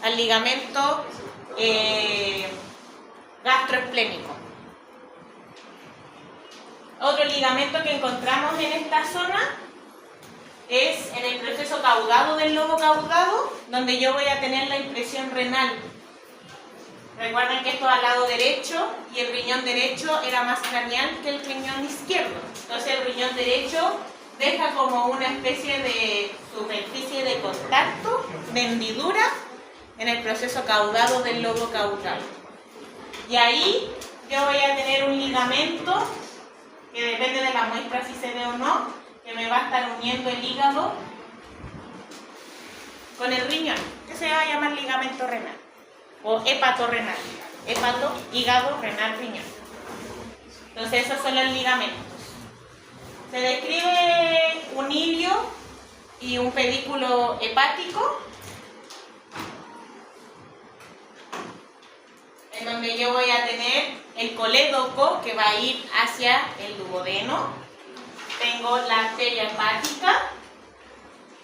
al ligamento gastroesplénico. Otro ligamento que encontramos en esta zona es en el proceso caudado del lobo caudado, donde yo voy a tener la impresión renal. Recuerden que esto es al lado derecho y el riñón derecho era más craneal que el riñón izquierdo. Entonces el riñón derecho deja como una especie de superficie de contacto, de hendidura, en el proceso caudado del lobo caudado. Y ahí yo voy a tener un ligamento, que depende de la muestra si se ve o no, que me va a estar uniendo el hígado con el riñón, que se va a llamar ligamento renal o hepatorrenal. Hepato, hígado, renal, riñón. Entonces esos son los ligamentos. Se describe un hilio y un pedículo hepático, en donde yo voy a tener el colédoco que va a ir hacia el duodeno. Tengo la arteria hepática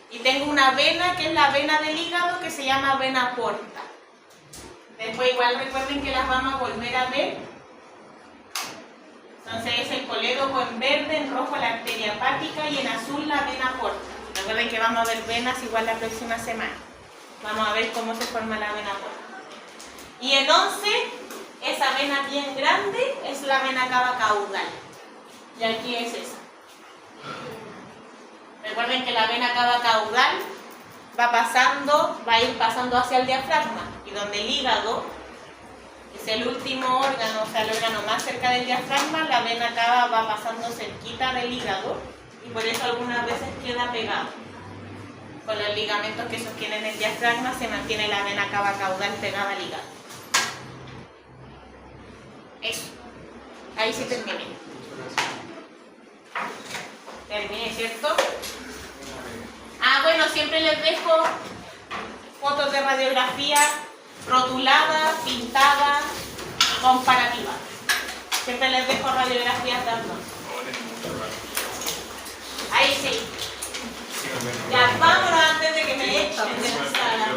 y tengo una vena que es la vena del hígado que se llama vena porta. Después igual recuerden que las vamos a volver a ver Entonces es el colédoco en verde, en rojo la arteria hepática y en azul la vena porta. Recuerden que vamos a ver venas igual la próxima semana. Vamos a ver cómo se forma la vena porta. Y en 11, esa vena bien grande es la vena cava caudal. Y aquí es esa. Recuerden que la vena cava caudal va a ir pasando hacia el diafragma. Y donde el hígado es el último órgano, o sea, el órgano más cerca del diafragma, la vena cava va pasando cerquita del hígado y por eso algunas veces queda pegado. Con los ligamentos que sostienen el diafragma se mantiene la vena cava caudal pegada al hígado. Eso. Ahí sí terminé. Terminé, ¿cierto? Ah, bueno, siempre les dejo fotos de radiografía rotulada, pintada, comparativa. Siempre les dejo radiografías dando. Ahí sí. Ya, vámonos antes de que me echen de la sala.